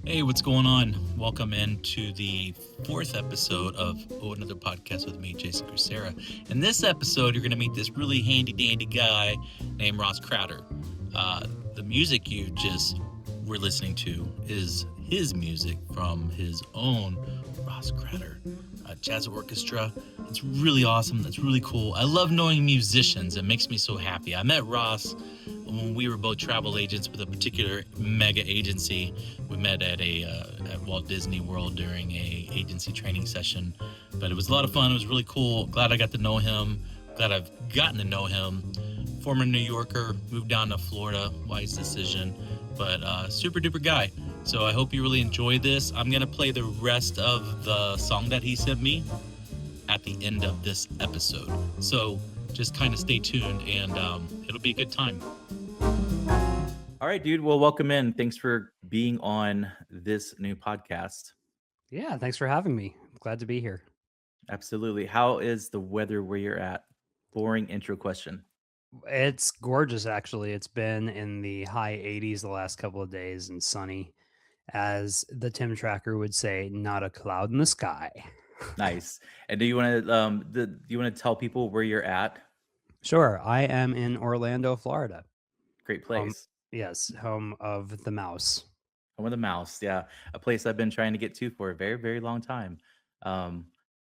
Hey, what's going on? Welcome into the fourth episode of Another Podcast with me, Jason Kratter. In this episode, you're going to meet this really handy-dandy guy named Ross Kratter. The music you just were listening to is his music from his own Ross Kratter Jazz Orchestra. It's really awesome. It's really cool. I love knowing musicians. It makes me so happy. I met Ross when we were both travel agents with a particular mega agency. We met at Walt Disney World during a agency training session, but it was a lot of fun. It was really cool. Glad I got to know him. Glad I've gotten to know him. Former New Yorker, moved down to Florida. Wise decision, but super duper guy. So I hope you really enjoy this. I'm gonna play the rest of the song that he sent me at the end of this episode. So just kind of stay tuned, and it'll be a good time. All right, dude. Well, welcome in. Thanks for being on this new podcast. Yeah, thanks for having me. I'm glad to be here. Absolutely. How is the weather where you're at? Boring intro question. It's gorgeous, actually. It's been in the high 80s the last couple of days and sunny. As the Tim Tracker would say, not a cloud in the sky. Nice. And do you want to tell people where you're at? Sure, I am in Orlando, Florida. Great place. Yes, home of the mouse. Home of the mouse, yeah. A place I've been trying to get to for a very, very long time.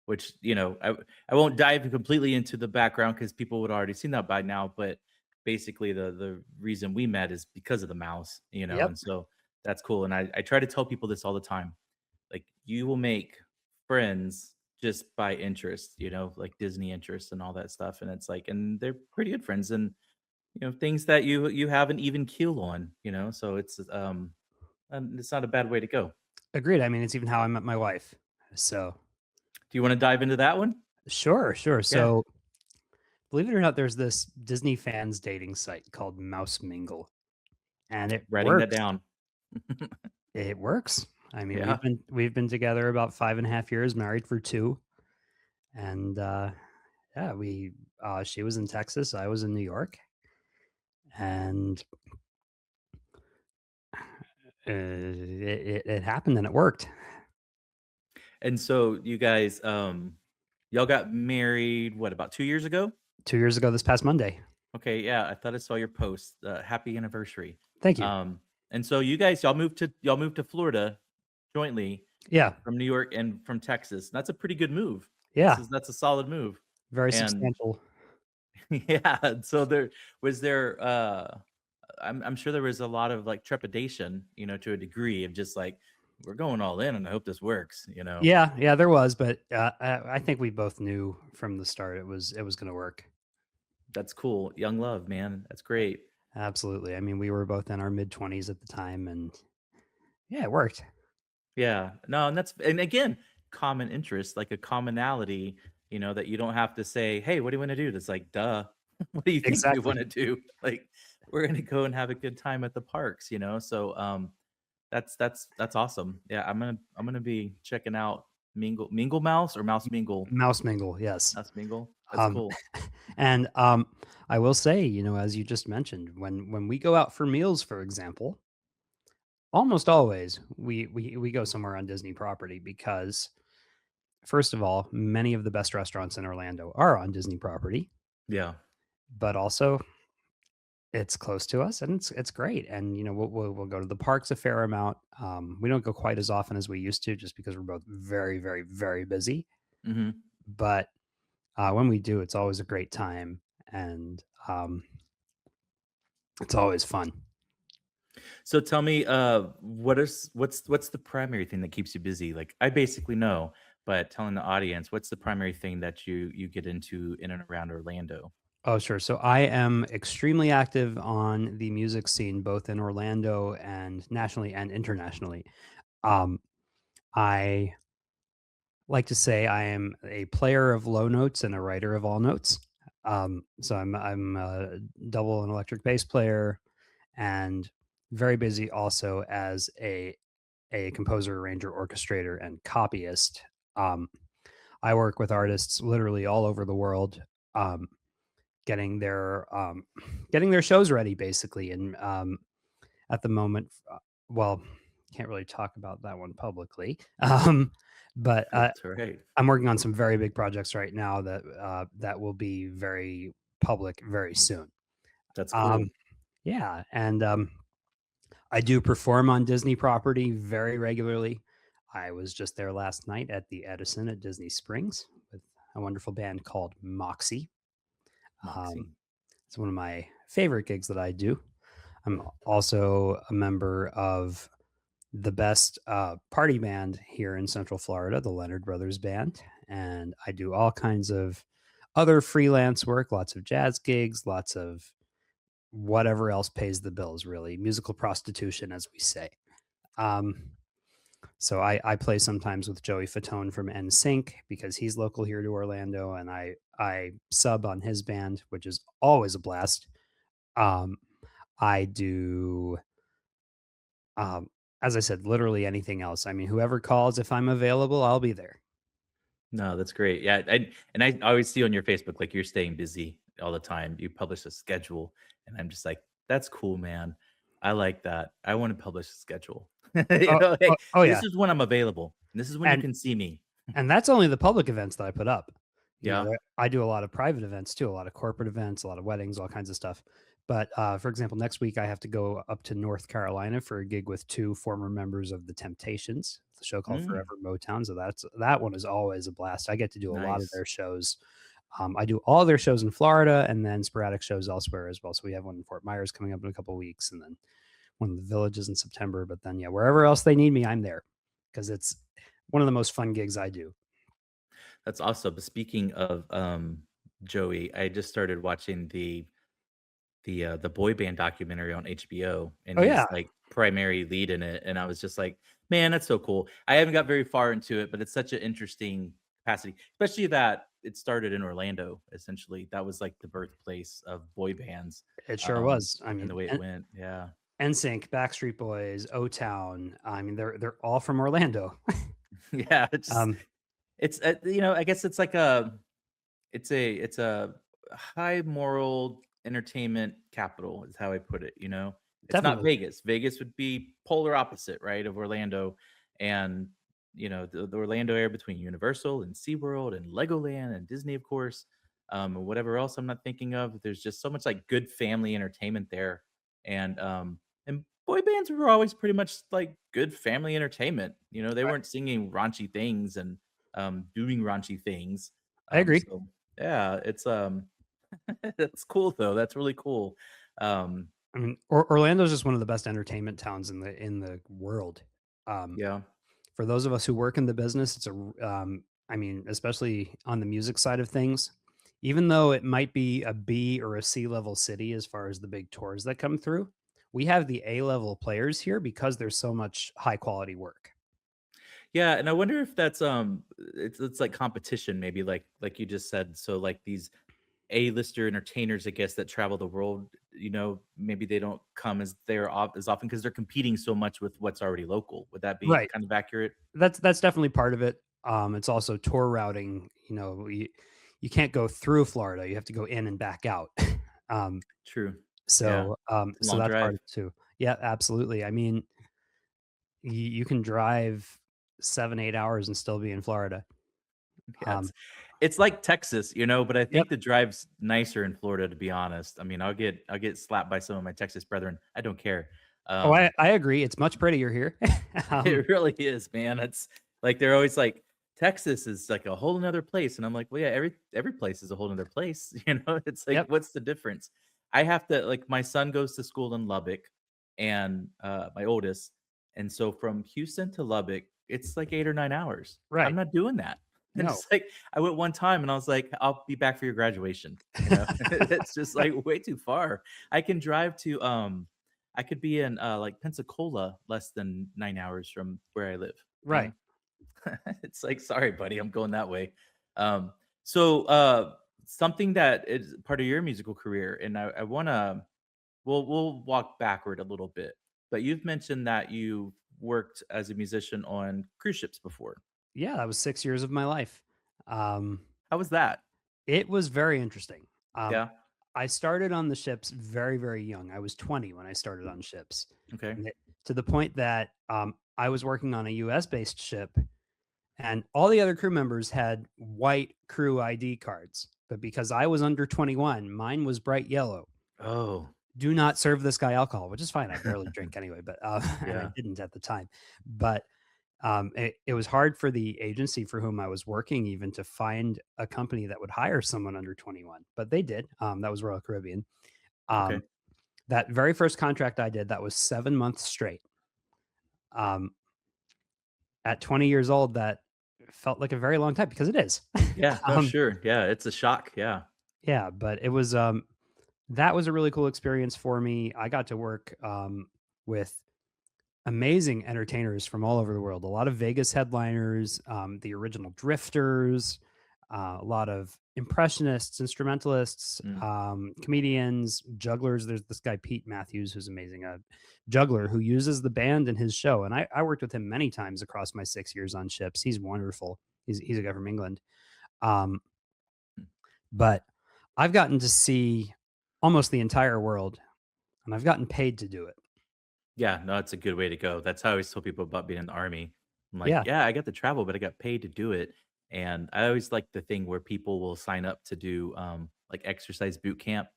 Which, I won't dive completely into the background because people would already seen that by now, but basically the reason we met is because of the mouse, Yep. and so that's cool. And I try to tell people this all the time. Like, you will make friends just by interest, like Disney interest and all that stuff. And it's like, and they're pretty good friends, and things that you have an even keel on, so it's not a bad way to go. Agreed. I mean, it's even how I met my wife. So do you want to dive into that one? Sure. Yeah. So believe it or not, there's this Disney fans dating site called Mouse Mingle. And it Writing works. that down. It works. I mean, Yeah. we've been together about 5.5 years, married for 2. And she was in Texas, I was in New York. And it happened and it worked. And so you guys, y'all got married, what, about 2 years ago? 2 years ago this past Monday. Okay, yeah, I thought I saw your post. Happy anniversary. Thank you. And so you guys, y'all moved to Florida jointly. Yeah. From New York and from Texas. That's a pretty good move. Yeah. That's a solid move. Very substantial. Yeah. So I'm sure there was a lot of like trepidation, to a degree of just like, we're going all in and I hope this works, Yeah, there was, but I think we both knew from the start it was going to work. That's cool. Young love, man. That's great. Absolutely. I mean, we were both in our mid-20s at the time, and yeah, it worked. Yeah. No, and again, common interest, like a commonality, that you don't have to say, hey, what do you want to do? That's like, duh. What do you think we want to do? Like, we're gonna go and have a good time at the parks, So that's awesome. Yeah, I'm gonna be checking out Mingle Mouse or Mouse Mingle. Mouse Mingle, yes. Mouse Mingle. That's cool. And I will say, as you just mentioned, when we go out for meals, for example, almost always we go somewhere on Disney property because, first of all, many of the best restaurants in Orlando are on Disney property. Yeah. But also, it's close to us and it's great. And we'll go to the parks a fair amount. We don't go quite as often as we used to, just because we're both very, very, very busy. Mm-hmm. But when we do, it's always a great time, and it's always fun. So tell me, what's the primary thing that keeps you busy? Like, I basically know, but telling the audience, what's the primary thing that you get into in and around Orlando? Oh, sure. So I am extremely active on the music scene, both in Orlando and nationally and internationally. I like to say I am a player of low notes and a writer of all notes. So I'm a double and electric bass player, and very busy also as a a composer, arranger, orchestrator, and copyist. Um, I work with artists literally all over the world, um, getting their getting their shows ready, basically. And at the moment, well, can't really talk about that one publicly, but That's right. I'm working on some very big projects right now that will be very public very soon. That's Um, cool. yeah, and I do perform on Disney property very regularly. I was just there last night at the Edison at Disney Springs with a wonderful band called Moxie. Um, Moxie. it's one of my favorite gigs that I do. I'm also a member of the best party band here in Central Florida, the Leonard Brothers Band. And I do all kinds of other freelance work, lots of jazz gigs, lots of whatever else pays the bills, really. Musical prostitution, as we say. Um, so I play sometimes with Joey Fatone from NSYNC because he's local here to Orlando, and I sub on his band, which is always a blast. Um, I do Um, as I said, literally anything else. I mean, whoever calls, if I'm available, I'll be there. No, that's great. Yeah, I always see on your Facebook like you're staying busy all the time. You publish a schedule, and I'm just like, that's cool, man. I like that. I want to publish a schedule. Oh, Hey, oh yeah, this is when I'm available. This is when you and can see me. and that's only the public events that I put up. Yeah. I do a lot of private events too, a lot of corporate events, a lot of weddings, all kinds of stuff. But for example, next week I have to go up to North Carolina for a gig with two former members of the Temptations, the show called Mm, Forever Motown. So that one is always a blast. I get to do a lot of nice. their shows. I do all their shows in Florida and then sporadic shows elsewhere as well. So we have one in Fort Myers coming up in a couple of weeks, and then one of the villages in September. But then, yeah, wherever else they need me, I'm there because it's one of the most fun gigs I do. That's awesome. But speaking of Joey, I just started watching the boy band documentary on HBO, and Oh yeah, he's like primary lead in it. And I was just like, man, that's so cool. I haven't got very far into it, but it's such an interesting capacity, especially that it started in Orlando. Essentially, that was like the birthplace of boy bands, it sure um, was. I and mean, the way it went. Yeah, NSYNC, Backstreet Boys, O Town. I mean, they're all from Orlando. yeah. um, It's I guess it's like it's a high moral entertainment capital is how I put it, you know? It's not Definitely, Vegas. Vegas would be polar opposite, right, of Orlando, and, the Orlando area between Universal and SeaWorld and Legoland and Disney, of course, and whatever else I'm not thinking of. There's just so much, like, good family entertainment there, and boy bands were always pretty much, like, good family entertainment, they right. weren't singing raunchy things and, doing raunchy things, I agree. so yeah, it's, that's cool though, that's really cool. Um, I mean, Orlando's just one of the best entertainment towns in the world. Um, yeah. for those of us who work in the business, I mean, especially on the music side of things, even though it might be a B or a C level city as far as the big tours that come through, we have the A level players here because there's so much high quality work. Yeah, and I wonder if that's, it's like competition maybe like you just said, so, like, these A-lister entertainers, I guess, that travel the world, maybe they don't come as often because 'cause they're competing so much with what's already local. Would that be Right. kind of accurate? That's definitely part of it. It's also tour routing. You can't go through Florida. You have to go in and back out. um, True. Yeah. It's a so long that's part drive. of it too. Yeah, absolutely. I mean, you can drive 7, 8 hours and still be in Florida. Yeah, Um, it's like Texas, but I yep. think the drive's nicer in Florida, to be honest. I mean, I'll get slapped by some of my Texas brethren. I don't care. Oh, Um, I agree. It's much prettier here. um, it really is, man. It's like they're always like, Texas is like a whole another place, and I'm like, well, yeah, every place is a whole another place. It's like, yep. what's the difference? I have to like my son goes to school in Lubbock, and my oldest, and so from Houston to Lubbock, it's like 8 or 9 hours. I'm Right. not doing that. And No. it's like I went one time, and I was like, I'll be back for your graduation. It's just like way too far. I can drive to I could be in like Pensacola less than 9 hours from where I live. You Right. know, it's like, sorry, buddy, I'm going that way. So something that is part of your musical career, and I wanna we'll walk backward a little bit. But you've mentioned that you've worked as a musician on cruise ships before. Yeah, that was 6 years of my life. Um, How was that? it was very interesting. Um, Yeah. I started on the ships very, very young. I was 20 when I started on ships, Okay. and to the point that I was working on a US based ship, and all the other crew members had white crew ID cards. But because I was under 21, mine was bright yellow. Oh, Do not serve this guy alcohol, which is fine. I barely drink anyway, but and I yeah. didn't at the time. But it was hard for the agency for whom I was working even to find a company that would hire someone under 21, but they did. That was Royal Caribbean. Okay. Um, that very first contract I did, that was 7 months straight. Um, at 20 years old, that felt like a very long time because it is. Yeah. No, um, sure. Yeah. It's a shock. Yeah. yeah, but it was that was a really cool experience for me. I got to work with amazing entertainers from all over the world. A lot of Vegas headliners, the original Drifters, a lot of impressionists, instrumentalists, Mm. comedians, jugglers. There's this guy Pete Matthews who's amazing, a juggler who uses the band in his show, and I worked with him many times across my 6 years on ships. He's wonderful. He's a guy from England, um, Mm. but I've gotten to see almost the entire world, and I've gotten paid to do it. Yeah, no, that's a good way to go. That's how I always tell people about being in the army. I'm like, Yeah. yeah, I got to travel, but I got paid to do it. And I always like the thing where people will sign up to do like exercise boot camp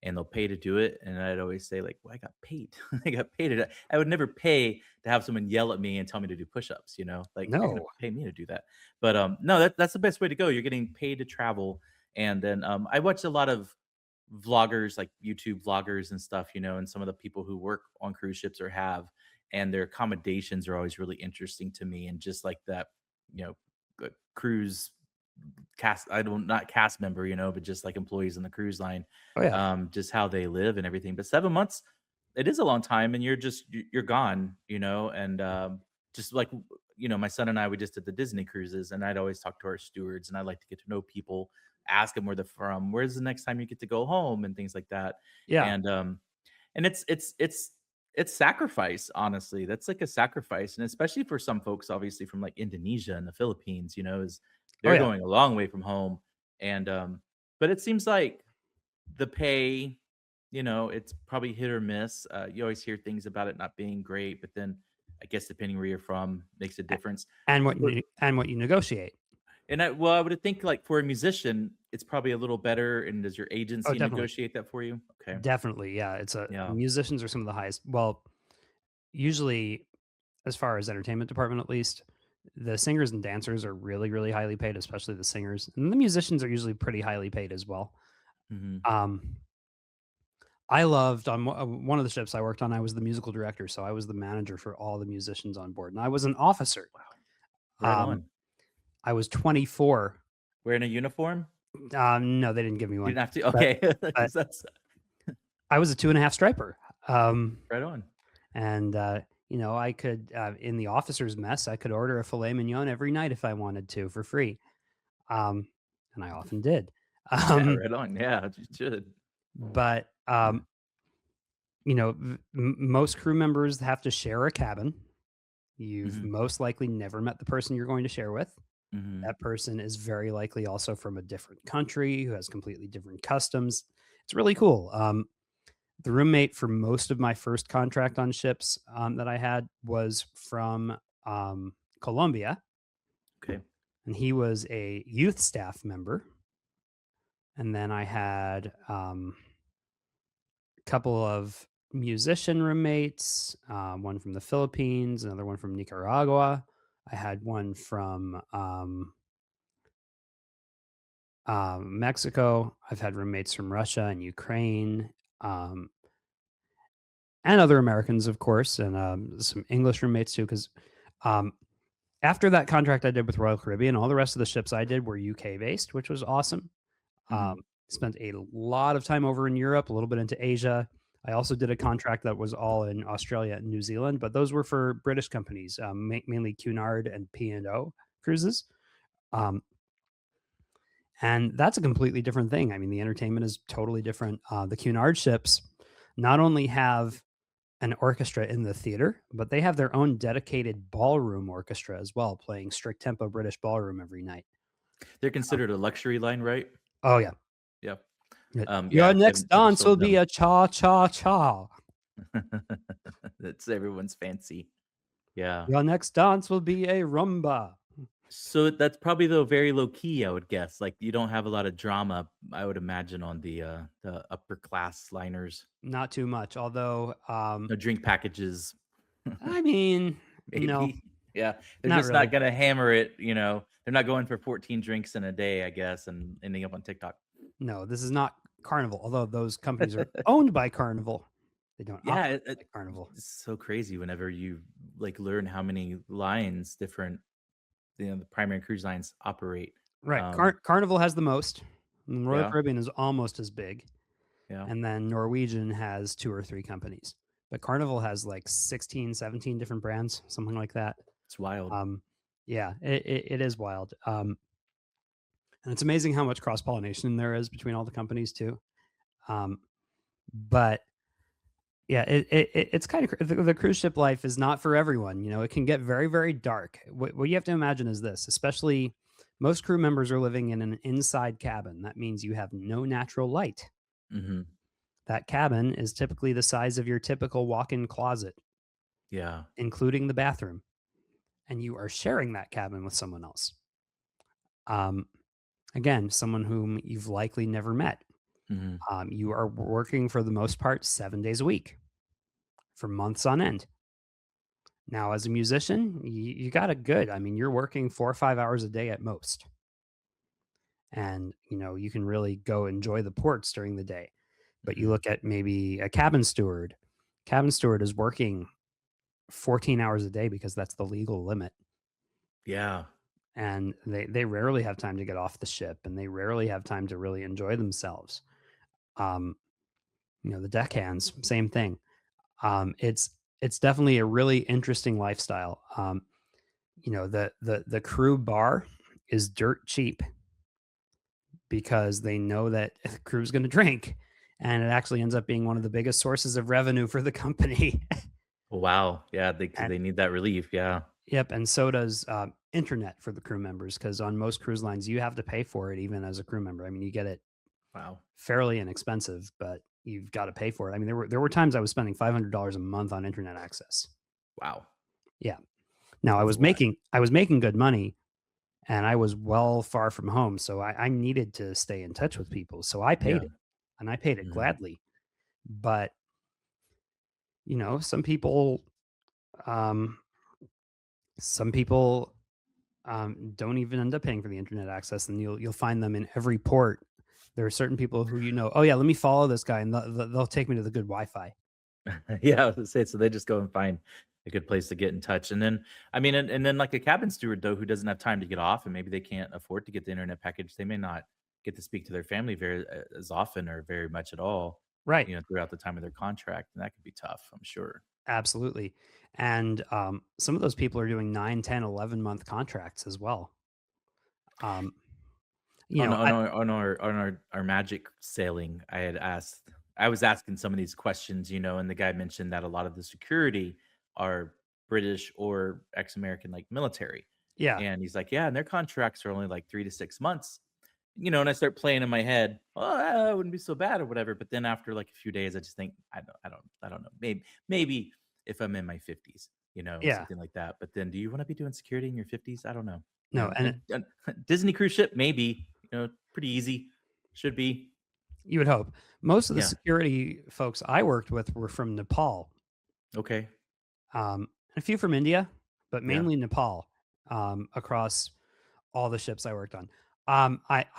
and they'll pay to do it. And I'd always say, like, well, I got paid. I got paid to I would never pay to have someone yell at me and tell me to do push-ups, like you're gonna No. pay me to do that. But no, that's the best way to go. You're getting paid to travel. And then I watch a lot of vloggers, like YouTube vloggers and stuff, and some of the people who work on cruise ships or have, and their accommodations are always really interesting to me. And just like that, cruise cast, I don't, not cast member, but just like employees on the cruise line, Oh yeah. just how they live and everything. But 7 months, it is a long time, and you're gone, and just like my son and I, we just did the Disney cruises, and I'd always talk to our stewards, and I like to get to know people, ask them where they're from, where's the next time you get to go home, and things like that. Yeah. And it's sacrifice, honestly. That's like a sacrifice, and especially for some folks, obviously from like Indonesia and the Philippines, is Oh they're yeah. going a long way from home. And but it seems like the pay, it's probably hit or miss. You always hear things about it not being great, but then I guess depending where you're from makes a difference. And what you negotiate. And I would think, like, for a musician, it's probably a little better. And does your Oh, agency definitely. negotiate that for you? Okay. Definitely, yeah, it's a Yeah. musicians are some of the highest, well, usually, as far as entertainment department at least, the singers and dancers are really, really highly paid, especially the singers, and the musicians are usually pretty highly paid as well. Mhm. Um, I loved on one of the ships I worked on, I was the musical director, so I was the manager for all the musicians on board, and I was an officer. Wow. Right Um, on. I was 24. Wearing a uniform? No, they didn't give me You one, didn't have to? but Okay. but 'Cause that's I was a 2.5 striper. Um right on. And, I could, in the officers' mess, I could order a filet mignon every night if I wanted to for free. Um, and I often did. Yeah, Um, right on. Yeah, you should. but, most crew members have to share a cabin. You've Mhm. most likely never met the person you're going to share with. Mhm. That person is very likely also from a different country who has completely different customs. It's really cool. The roommate for most of my first contract on ships that I had was from Colombia, Okay. and he was a youth staff member. And then I had a couple of musician roommates, one from the Philippines, another one from Nicaragua. I had one from Mexico. I've had roommates from Russia and Ukraine. Um, and other Americans, of course, and some English roommates too. Because um, after that contract I did with Royal Caribbean, all the rest of the ships I did were UK based, which was awesome. Mhm. Spent a lot of time over in Europe, a little bit into Asia. I also did a contract that was all in Australia and New Zealand, but those were for British companies, mainly Cunard and P&O cruises. Um, and that's a completely different thing. I mean, the entertainment is totally different. The Cunard ships not only have an orchestra in the theater, but they have their own dedicated ballroom orchestra as well, playing strict tempo British ballroom every night. They're Um, considered a luxury line, right? oh yeah. Yeah. Your Yeah, next never dance will sold be them. a cha cha cha. That's everyone's fancy. Yeah. Your next dance will be a rumba. So that's probably though very low key, I would guess. Like you don't have a lot of drama, I would imagine, on the upper class liners. Not too much, although No drink packages, I mean, no, maybe. Yeah, they're not just not really. gonna hammer it. They're not going for 14 drinks in a day, I guess, and ending up on TikTok. No, this is not Carnival, although those companies are owned by Carnival. They don't Yeah, operate like Carnival. it's so crazy whenever you like learn how many lines different, the primary cruise lines operate. Right. Um, Carnival has the most. And Royal yeah, Caribbean is almost as big. yeah, And then Norwegian has 2 or 3 companies. But Carnival has like 16, 17 different brands, something like that. it's wild. Um, yeah, it is wild. And it's amazing how much cross pollination there is between all the companies too. Um, but yeah, it's kind of the cruise ship life is not for everyone. You know, it can get very, very dark. What you have to imagine is this, especially most crew members are living in an inside cabin. That means you have no natural light. Hmm. That cabin is typically the size of your typical walk in closet, Yeah. including the bathroom. And you are sharing that cabin with someone else. Um, Again, someone whom you've likely never met. Hmm. You are working for the most part 7 days a week for months on end. Now, as a musician, you got it good. I mean, you're working 4 or 5 hours a day at most. And, you can really go enjoy the ports during the day. But you Hmm. look at maybe a cabin steward. Cabin steward is working 14 hours a day because that's the legal limit. Yeah. And they rarely have time to get off the ship and they rarely have time to really enjoy themselves. Um, the deckhands, same thing. It's definitely a really interesting lifestyle. The crew bar is dirt cheap because they know that the crew's going to drink, and it actually ends up being one of the biggest sources of revenue for the company. Wow. Yeah, And they need that relief. Yeah. yep, and so does internet for the crew members because on most cruise lines you have to pay for it even as a crew member. I mean, you get it Wow. fairly inexpensive, but you've got to pay for it. I mean, there were times I was spending $500 a month on internet access. Wow. Yeah. Now That's a lot. I was making good money and I was well far from home, so I needed to stay in touch with people. So I paid Yeah. it, and I paid it Hmm. gladly. But some people, um, some people don't even end up paying for the internet access, and you'll find them in every port. There are certain people who oh yeah, let me follow this guy, and they'll take me to the good Wi-Fi. Yeah, I was gonna say, so they just go and find a good place to get in touch. And then, I mean, and then like a cabin steward though, who doesn't have time to get off, and maybe they can't afford to get the internet package, they may not get to speak to their family very as often or very much at all, Right. throughout the time of their contract, and that could be tough, I'm sure. Absolutely. And some of those people are doing 9, 10, 11 month contracts as well. Um, On I our magic sailing, I was asking some of these questions, and the guy mentioned that a lot of the security are British or ex-American, like military. yeah, And he's like, yeah, and their contracts are only like 3 to 6 months. And I start playing in my head, oh, that wouldn't be so bad or whatever. But then after like a few days, I just think, I don't know. Maybe if I'm in my 50s, yeah. something like that. But then do you want to be doing security in your 50s? I don't know. No, and And Disney cruise ship, maybe, pretty easy. Should be. you would hope. Most of the Yeah. security folks I worked with were from Nepal, Okay. and a few from India, but Yeah. mainly Nepal, across all the ships I worked on. I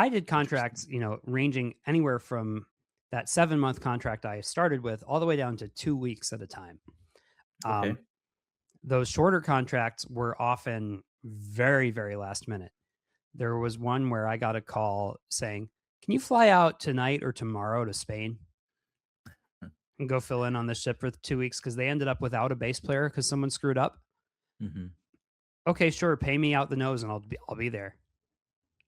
did Interesting. contracts, ranging anywhere from that 7 month contract I started with all the way down to 2 weeks at a time. Okay. Um, those shorter contracts were often very, very last minute. There was one where I got a call saying, "Can you fly out tonight or tomorrow to Spain and go fill in on the ship for 2 weeks?" Because they ended up without a bass player because someone screwed up. Hmm. Okay, sure, pay me out the nose and I'll be there.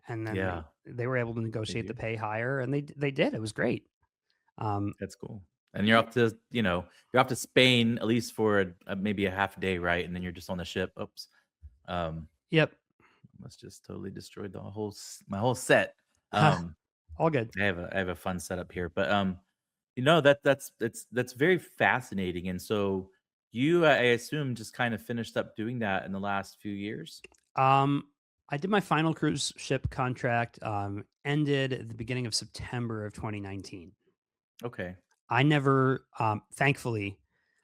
And then Yeah. they were able to They negotiate the do. pay higher, and they did. It was great. Um, That's cool. And you're off to, you're off to Spain at least for maybe a half day, right? And then you're just on the ship. Oops. Um, Yep. Must just totally destroyed my whole set. Um, All good. I have a fun setup here, but that's very fascinating. And so you, I assume, just kind of finished up doing that in the last few years. I did my final cruise ship contract, ended at the beginning of September of 2019. Okay. I never, thankfully,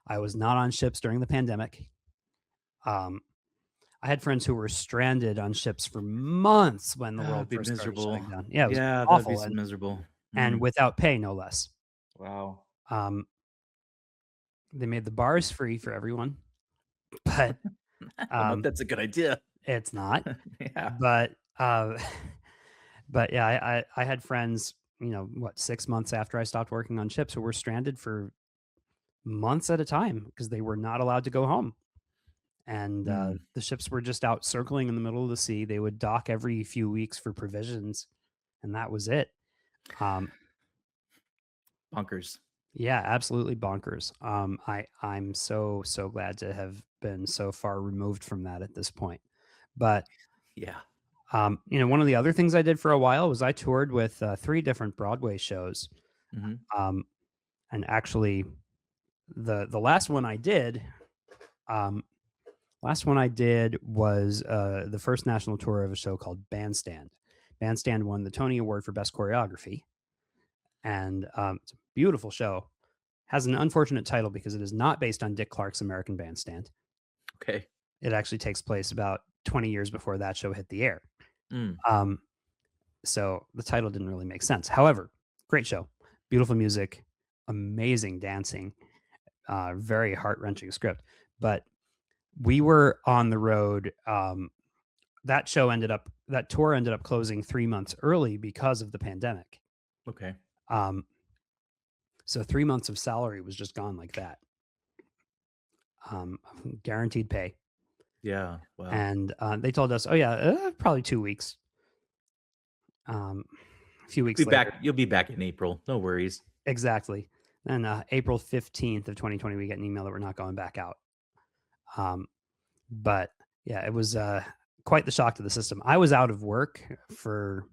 I was not on ships during the pandemic. I had friends who were stranded on ships for months when the world That'd be first started miserable. shutting down. Yeah, it was Yeah, that'd be awful, so miserable. and Mm, without pay, no less. wow. Um, they made the bars free for everyone, but I don't know if um, that's a good idea. it's not. Yeah. But but yeah, I had friends, 6 months after I stopped working on ships, who were stranded for months at a time because they were not allowed to go home. And Mm, the ships were just out circling in the middle of the sea. They would dock every few weeks for provisions, and that was it. Um, bonkers. yeah, absolutely bonkers. I'm so glad to have been so far removed from that at this point. But Yeah. one of the other things I did for a while was I toured with 3 different Broadway shows. Hmm. Um, and actually, the last one I did, um, was the first national tour of a show called Bandstand. Bandstand won the Tony Award for Best Choreography, and it's a beautiful show. Has an unfortunate title because it is not based on Dick Clark's American Bandstand. Okay. It actually takes place about 20 years before that show hit the air. Mm, Um, so the title didn't really make sense. However, great show, beautiful music, amazing dancing, very heart wrenching script. But we were on the road. That tour ended up closing 3 months early because of the pandemic. okay. Um, so 3 months of salary was just gone like that. Guaranteed pay. Yeah. Wow. And they told us, oh, yeah, probably 2 weeks. A few weeks later. You'll be back in April. No worries. Exactly. Then April 15th of 2020, we get an email that we're not going back out. But yeah, it was quite the shock to the system. I was out of work for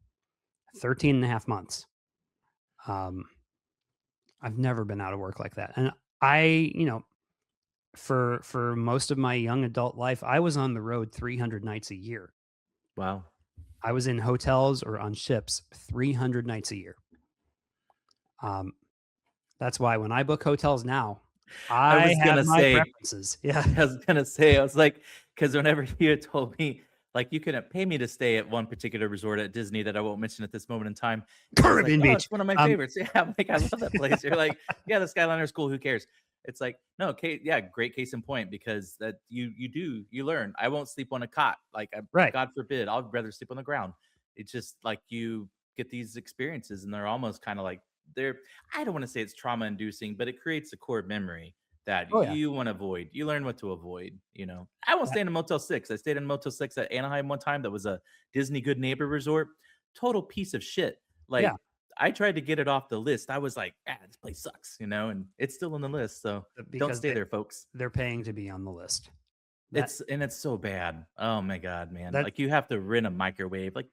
13 and a half months. I've never been out of work like that. And I, for most of my young adult life, I was on the road 300 nights a year. Wow. I was in hotels or on ships 300 nights a year. That's why when I book hotels now, I have my preferences. Yeah. I was gonna say, I was like, because whenever you had told me, like, you couldn't pay me to stay at one particular resort at Disney that I won't mention at this moment in time. I was like, Caribbean oh, Beach. it's one of my favorites. Yeah, I'm like, I love that place. You're like, yeah, the Skyliner's cool. Who cares? It's like, no, yeah, great case in point, because that you learn. I won't sleep on a cot. Like, Right. God forbid, I'd rather sleep on the ground. It's just like you get these experiences, and they're almost kind of like I don't want to say it's trauma inducing, but it creates a core memory that Oh, yeah. you want to avoid. You learn what to avoid. I won't stay in a Motel 6. I stayed in a Motel 6 at Anaheim one time. That was a Disney Good Neighbor resort. Total piece of shit. Like, Yeah. I tried to get it off the list. I was like, this place sucks, and it's still on the list. So don't Because stay there, folks. they're paying to be on the list. It's so bad. Oh my God, man. That- Like, you have to rent a microwave. Like,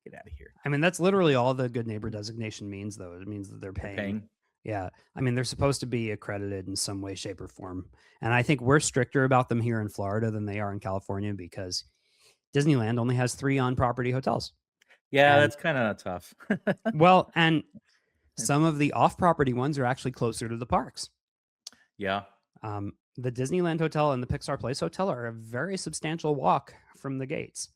get out of here. I mean, that's literally all the good neighbor designation means, though. It means that they're paying. Yeah. I mean, they're supposed to be accredited in some way, shape, or form. And I think we're stricter about them here in Florida than they are in California, because Disneyland only has 3 on-property hotels. Yeah, And- that's kind of tough. Well, and some of the off-property ones are actually closer to the parks. Yeah. The Disneyland Hotel and the Pixar Place Hotel are a very substantial walk from the gates.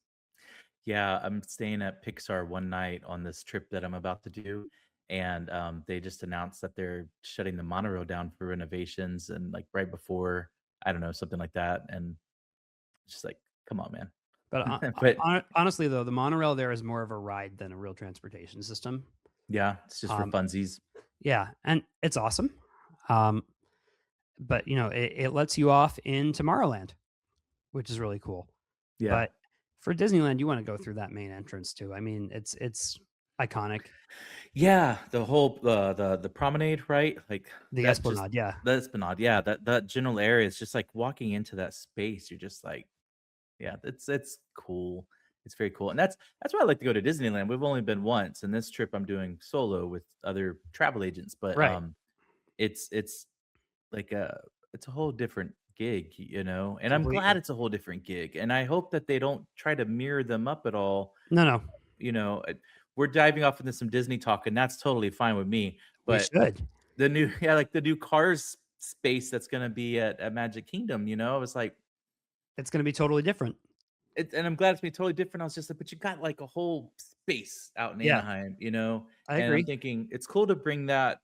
Yeah, I'm staying at Pixar one night on this trip that I'm about to do, and they just announced that they're shutting the monorail down for renovations, and like right before, I don't know, something like that, and it's just like, come on, man. But, But honestly, though, the monorail there is more of a ride than a real transportation system. yeah, it's just for funsies. Yeah, and it's awesome. But it lets you off in Tomorrowland, which is really cool. Yeah, But for Disneyland, you want to go through that main entrance too. I mean, it's iconic. Yeah, the whole the promenade, right? Like The that just Esplanade, yeah. the Esplanade, yeah, that general area is just like walking into that space. You're just like, yeah, it's cool. It's very cool, and that's why I like to go to Disneyland. We've only been once, and this trip I'm doing solo with other travel agents, but Right. it's like it's a whole different gig, and I'm glad Completely. it's a whole different gig, and I hope that they don't try to mirror them up at all. No, no, You know, uh, we're diving off into some Disney talk, and that's totally fine with me. we But should. the new, yeah, like the new Cars space that's gonna be at Magic Kingdom, I was like, It's gonna be totally different. and I'm glad it's gonna be totally different. I was just like, but you got like a whole space out in Yeah, Anaheim. I And I'm agree. thinking it's cool to bring that,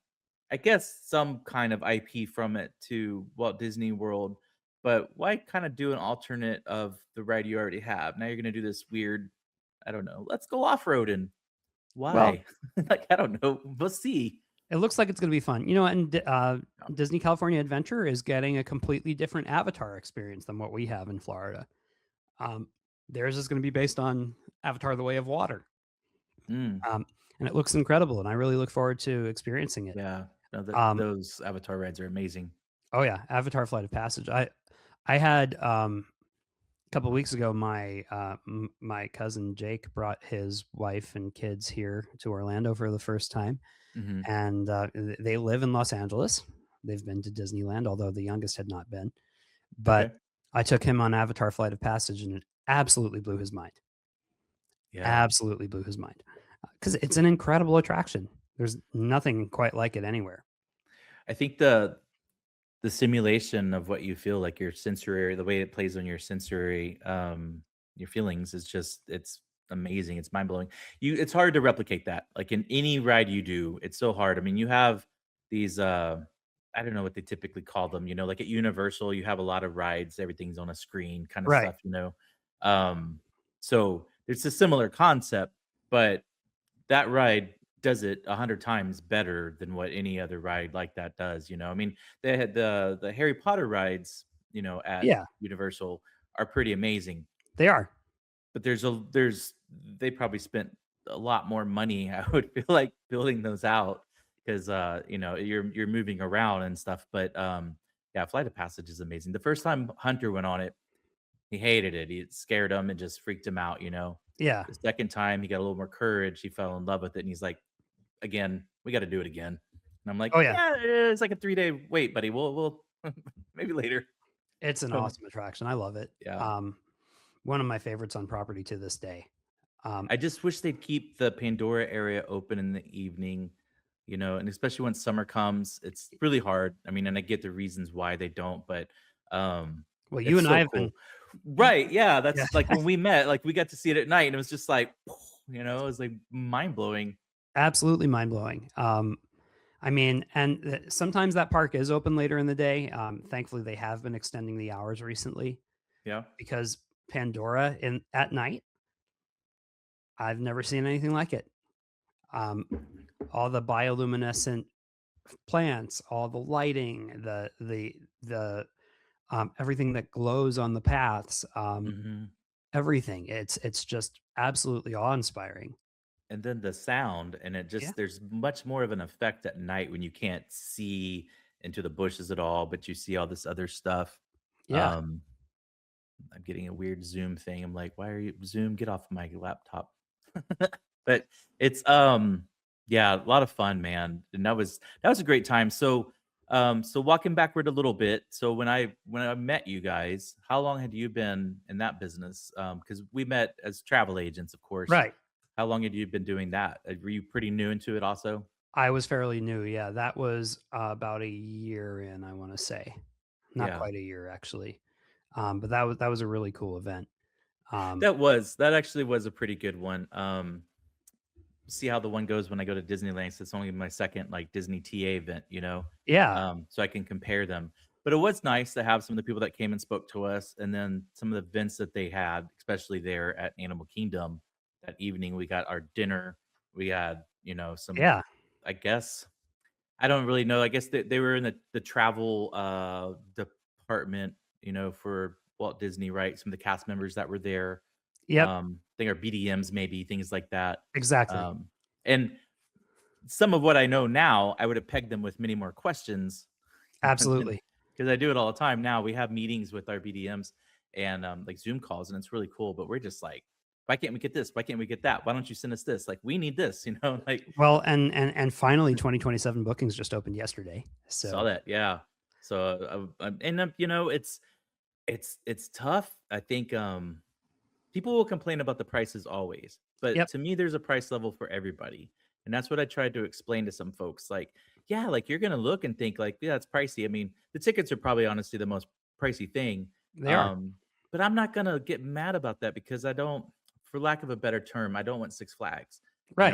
I guess, some kind of IP from it to Walt Disney World. But why kind of do an alternate of the ride you already have? Now you're gonna do this weird, I don't know, let's go off-roading. Well, Why? Like, I don't know. We'll see. it looks like it's gonna be fun. And Disney California Adventure is getting a completely different Avatar experience than what we have in Florida. Um, Theirs is gonna be based on Avatar: The Way of Water, Mm, and it looks incredible, and I really look forward to experiencing it. yeah. No, Um, those Avatar rides are amazing. oh yeah, Avatar: Flight of Passage. I had a couple weeks ago, my cousin Jake brought his wife and kids here to Orlando for the first time, Mhm. and they live in Los Angeles. They've been to Disneyland, although the youngest had not been. But Okay. I took him on Avatar: Flight of Passage, and it absolutely blew his mind. Yeah. Absolutely blew his mind because it's an incredible attraction. There's nothing quite like it anywhere. I think the simulation of what you feel like your sensory, the way it plays on your feelings is just it's amazing. It's mind-blowing. It's hard to replicate that. Like in any ride you do, it's so hard. I mean, you have these I don't know what they typically call them, like at Universal, you have a lot of rides, everything's on a screen kind of Right. stuff. Um so it's a similar concept, but that ride does it 100 times better than what any other ride like that does. I mean, they had the Harry Potter rides, at Yeah, Universal are pretty amazing, they are. but there's they probably spent a lot more money, I would feel like, building those out because, you're moving around and stuff, but, yeah, Flight of Passage is amazing. The first time Hunter went on it, he hated it. It scared him and just freaked him out. Yeah. The second time, he got a little more courage, he fell in love with it, and he's like, "Again, we gotta do it again." And I'm like, Oh yeah. "Yeah, it's like a 3-day wait, buddy. We'll maybe later." It's an So, awesome attraction. I love it. yeah. One of my favorites on property to this day. Um, I just wish they'd keep the Pandora area open in the evening, and especially when summer comes, it's really hard. I mean, and I get the reasons why they don't, but, um, well, you it's and I so have been. cool. Right, yeah, Yeah. that's like when we met, like, we got to see it at night, and it was just like, it was, like, mind-blowing. Absolutely mind blowing. I mean, and sometimes that park is open later in the day. Thankfully, they have been extending the hours recently Yeah. because Pandora in at night, I've never seen anything like it. Um, all the bioluminescent plants, all the lighting, the everything that glows on the paths, Mhm. everything. It's just absolutely awe inspiring. And then the sound, and it Yeah. just there's much more of an effect at night when you can't see into the bushes at all, but you see all this other stuff. Yeah. Um, I'm getting a weird Zoom thing. I'm like, "Why are you Zoom? Get off my laptop." But it's, yeah, a lot of fun, man, and that was a great time. So walking backward a little bit, so when I met you guys, how long had you been in that business? Because we met as travel agents, of course. Right. How long had you been doing that? Were you pretty new into it also? I was fairly new. Yeah, that was about a year in, I want to say. Not Yeah. quite a year actually. But that was a really cool event. Um, That actually was a pretty good one. See how the one goes when I go to Disneyland. So it's only my second like Disney TA event. yeah, So I can compare them. But it was nice to have some of the people that came and spoke to us, and then some of the events that they had, especially there at Animal Kingdom. That evening, we got our dinner. We had some, yeah, I guess, I don't really know. I guess they were in the travel department, for Walt Disney, right? Some of the cast members that were there. yep, I think our BDMs, maybe things like that. exactly. Um, And some of what I know now, I would have pegged them with many more questions Absolutely. because I do it all the time now. We have meetings with our BDMs and like Zoom calls, and it's really cool. But we're just like, why can't we get this? Why can't we get that? Why don't you send us this? Like, we need this, like Well, and finally 2027 bookings just opened yesterday. saw So, that. Yeah. So, and it's tough. I think people will complain about the prices always, but yep. to me, there's a price level for everybody. And that's what I tried to explain to some folks. Like, yeah, like you're gonna look and think like, yeah, it's pricey. I mean, the tickets are probably honestly the most pricey thing. They are. Um, but I'm not gonna get mad about that because I don't, for lack of a better term, I don't want Six Flags. Right.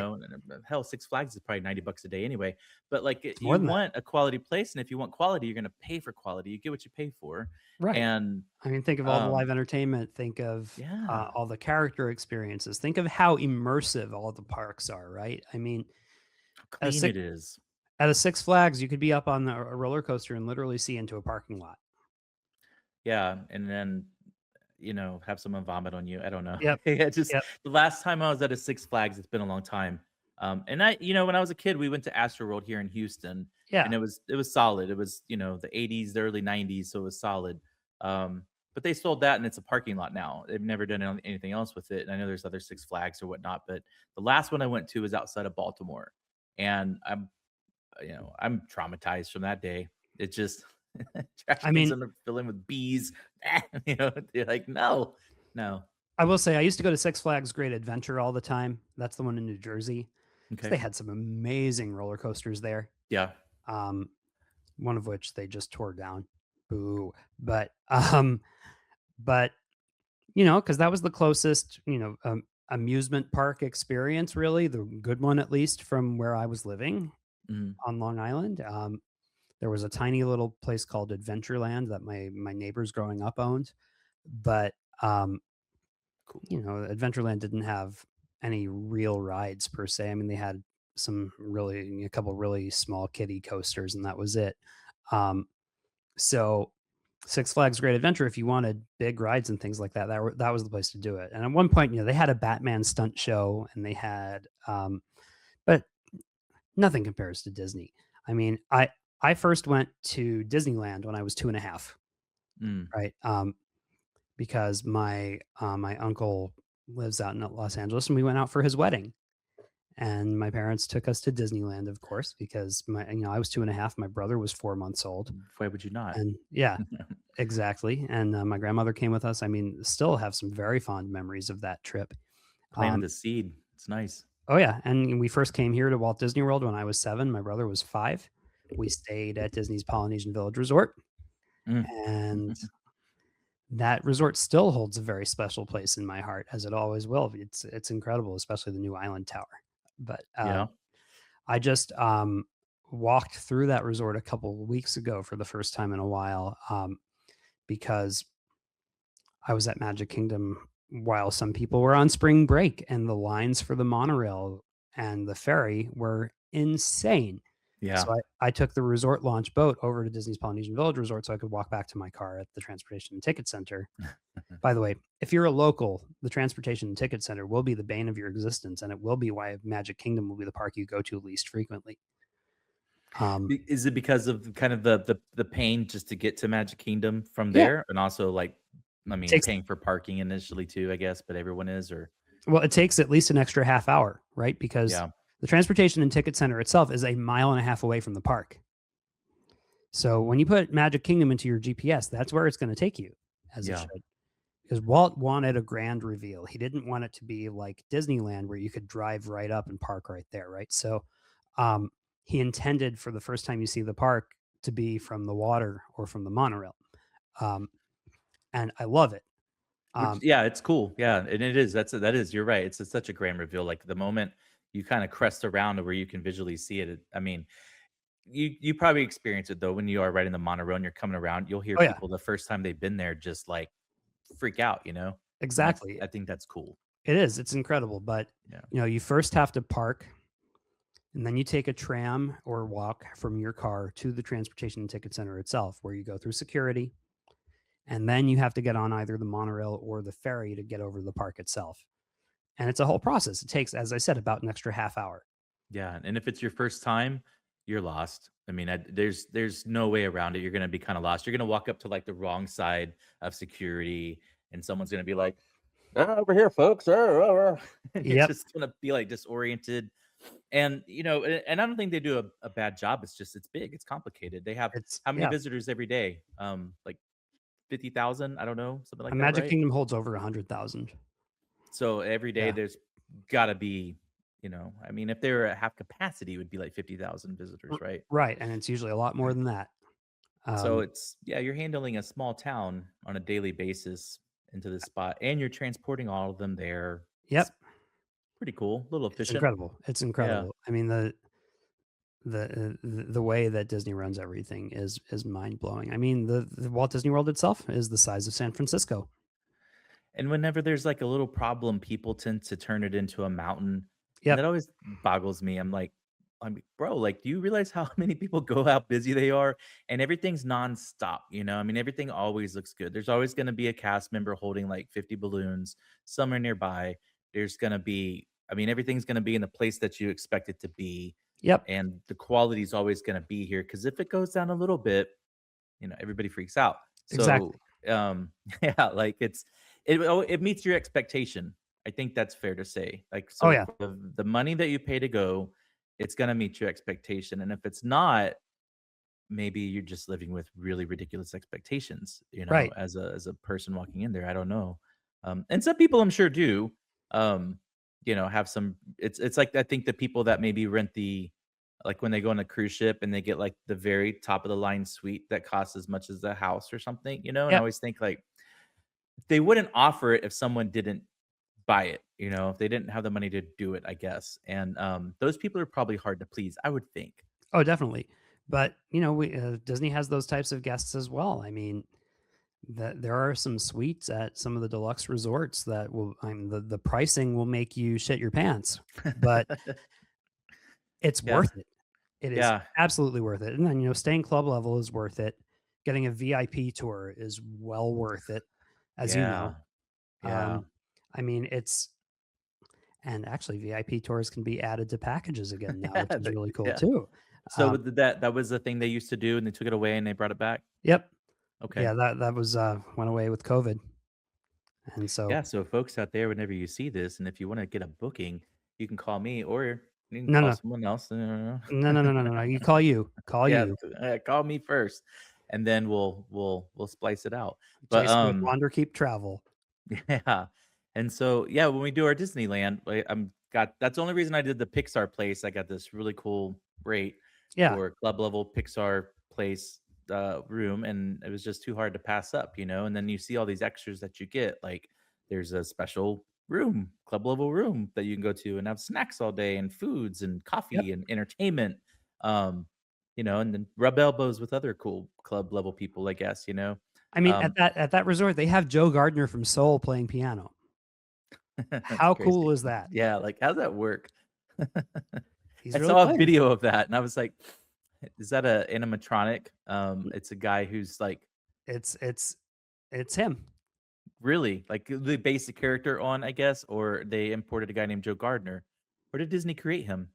Hell, Six Flags is probably $90 a day anyway. But like, It's more you than that. want a quality place, and if you want quality, you're gonna pay for quality. You get what you pay for, Right. and I mean, think of all the live entertainment, think of yeah, all the character experiences, think of how immersive all the parks are, right? I mean, how at a clean six it is. at a Six Flags, you could be up on a roller coaster and literally see into a parking lot. Yeah, and then, have someone vomit on you. I don't know. Yep. Yeah, just Yep. the last time I was at a Six Flags, it's been a long time. And when I was a kid, we went to Astroworld here in Houston, and Yeah. it was solid. It was, the 80s, the early 90s, so it was solid. But they sold that and it's a parking lot now. They've never done anything else with it. And I know there's other Six Flags or whatnot, but the last one I went to was outside of Baltimore. And I'm traumatized from that day. It just trash I cans mean, are filling with bees. They're like, no, no. I will say I used to go to Six Flags Great Adventure all the time. That's the one in New Jersey because Okay. they had some amazing roller coasters there. Yeah. Um, one of which they just tore down. Boo. But but because that was the closest, amusement park experience, really, the good one at least from where I was living Mhm. on Long Island. There was a tiny little place called Adventureland that my neighbors growing up owned, but Cool. Adventureland didn't have any real rides per se. I mean, they had a couple really small kiddie coasters, and that was it. Um, so Six Flags Great Adventure, if you wanted big rides and things like that, that was the place to do it. And at one point, they had a Batman stunt show, and they had, but nothing compares to Disney. I mean, I first went to Disneyland when I was 2.5, Mm. right? Because my uncle lives out in Los Angeles, and we went out for his wedding. And my parents took us to Disneyland, of course, because I was 2.5, my brother was 4 months old, Why would you not? and yeah, exactly. And my grandmother came with us. I mean, still have some very fond memories of that trip. Planted Um, the seed. It's nice. oh yeah, and we first came here to Walt Disney World when I was 7. My brother was 5. We stayed at Disney's Polynesian Village Resort, Mm. and that resort still holds a very special place in my heart, as it always will. It's incredible, especially the new Island Tower. But Yeah. I just walked through that resort a couple of weeks ago for the first time in a while, because I was at Magic Kingdom while some people were on spring break, and the lines for the monorail and the ferry were insane. Yeah. So I took the resort launch boat over to Disney's Polynesian Village Resort so I could walk back to my car at the Transportation and Ticket Center. By the way, if you're a local, the Transportation and Ticket Center will be the bane of your existence, and it will be why Magic Kingdom will be the park you go to least frequently. Is it because of kind of the pain just to get to Magic Kingdom from Yeah, there, and also like, I it mean, takes paying for parking initially too, I guess, but everyone is, or well, it takes at least an extra half hour, right? Because yeah, the Transportation and Ticket Center itself is a mile and a half away from the park. So when you put Magic Kingdom into your GPS, that's where it's going to take you, as it yeah, should. Because Walt wanted a grand reveal. He didn't want it to be like Disneyland where you could drive right up and park right there, right? So um, he intended for the first time you see the park to be from the water or from the monorail. Um, and I love it. which Um, yeah, it's cool, yeah, and it is. That is. You're right. It's such a grand reveal. Like the moment you kind of crest around to where you can visually see it. I mean, you probably experience it though when you are riding the monorail and you're coming around. You'll hear oh, yeah, people the first time they've been there just like freak out. And exactly. I think that's cool. It is. It's incredible. But, Yeah. you first have to park, and then you take a tram or walk from your car to the Transportation and Ticket Center itself, where you go through security. And then you have to get on either the monorail or the ferry to get over to the park itself. And it's a whole process. It takes, as I said, about an extra half hour. Yeah, and if it's your first time, you're lost. I mean, there's no way around it. You're gonna be kind of lost. You're gonna walk up to like the wrong side of security, and someone's gonna be like, "Ah, over here, folks," and you're Yep. just gonna be like disoriented. And and I don't think they do a bad job. It's just it's big, it's complicated. They have It's how many yeah. visitors every day? Like 50,000. I don't know, something A like that, Magic right? Kingdom holds over 100,000. So every day Yeah. there's gotta be, I mean, if they were at half capacity, it would be like 50,000 R visitors, right? right, and it's usually a lot more than that. So Um, it's yeah, you're handling a small town on a daily basis into this spot, and you're transporting all of them there. It's yep, pretty cool, a little it's efficient. incredible. It's Yeah. incredible. I mean, the way that Disney runs everything is mind-blowing. I mean, the Walt Disney World itself is the size of San Francisco. And whenever there's like a little problem, people tend to turn it into a mountain. And that Yep, always boggles me. I'm like, bro, like, do you realize how many people go, how busy they are? And everything's nonstop. I mean, everything always looks good. There's always going to be a cast member holding like 50 balloons somewhere nearby. There's going to be, I mean, everything's going to be in the place that you expect it to be. yep, And the quality is always going to be here. Cause if it goes down a little bit, everybody freaks out. exactly. So, yeah, like it meets your expectation. I think that's fair to say. Like, Oh, so yeah, for the money that you pay to go, it's gonna meet your expectation. And if it's not, maybe you're just living with really ridiculous expectations, right. as a person walking in there. I don't know. And some people I'm sure do, um, have some it's like I think the people that maybe rent the like when they go on a cruise ship and they get like the very top of the line suite that costs as much as the house or something, and I Yep. always think like they wouldn't offer it if someone didn't buy it, if they didn't have the money to do it, I guess. And those people are probably hard to please, I would think. Oh, definitely. But, Disney has those types of guests as well. I mean, there are some suites at some of the deluxe resorts that will I mean, the pricing will make you shit your pants, but it's Yeah. worth it. It is Yeah. absolutely worth it. And then, staying club level is worth it. Getting a VIP tour is well worth it, as you Yeah. know. Yeah. I mean, it's and actually VIP tours can be added to packages again now, which is The really cool yeah. too. So Um, with that was the thing they used to do, and they took it away and they brought it back? yep. Okay. Yeah, that was went away with COVID. And so Yeah, so folks out there, whenever you see this, and if you wanna get a booking, you can call me or you can no, call no. someone else. No, no, no, no, no, no. You call you. Call Yeah, you. call me first, and then we'll splice it out. But, Jason with Wanderkeep Travel. yeah, and so, yeah, when we do our Disneyland, I'm got that's the only reason I did the Pixar place. I got this really cool rate Yeah. for club level Pixar place, room, and it was just too hard to pass up, and then you see all these extras that you get, like, there's a special room, club level room that you can go to and have snacks all day and foods and Yep. coffee and entertainment, and then rub elbows with other cool club level people, I guess. I mean, Um, at that resort, they have Joe Gardner from Soul playing piano. that's How cool crazy. is that? Yeah, like, how's that work? He's I really saw a playing. video of that and I was like, "Is that a animatronic?" It's a guy who's, like, It's it's it's him. really, like, the basic character on, I guess, or they imported a guy named Joe Gardner, or did Disney create him?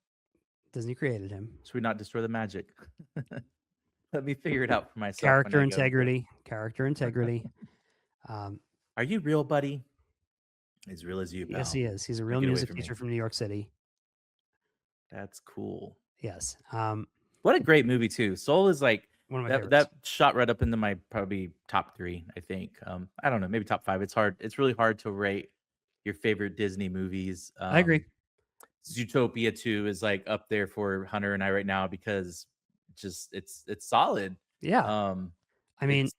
Disney created him. Should we not destroy the magic? Let me figure it out for myself when Character I go. integrity. Character integrity. Um, Are you real, buddy? As real as you, yes, pal. he is. He's a real Make it away music from me. teacher from New York City. That's cool. Yes. What a great movie too. Soul is like One of my that favorites. shot right up into my probably top 3, I think. I don't know, maybe top 5. It's hard. It's really hard to rate your favorite Disney movies. I agree. Zootopia 2 is like up there for Hunter and I right now because just it's solid. Yeah. Um I mean, it's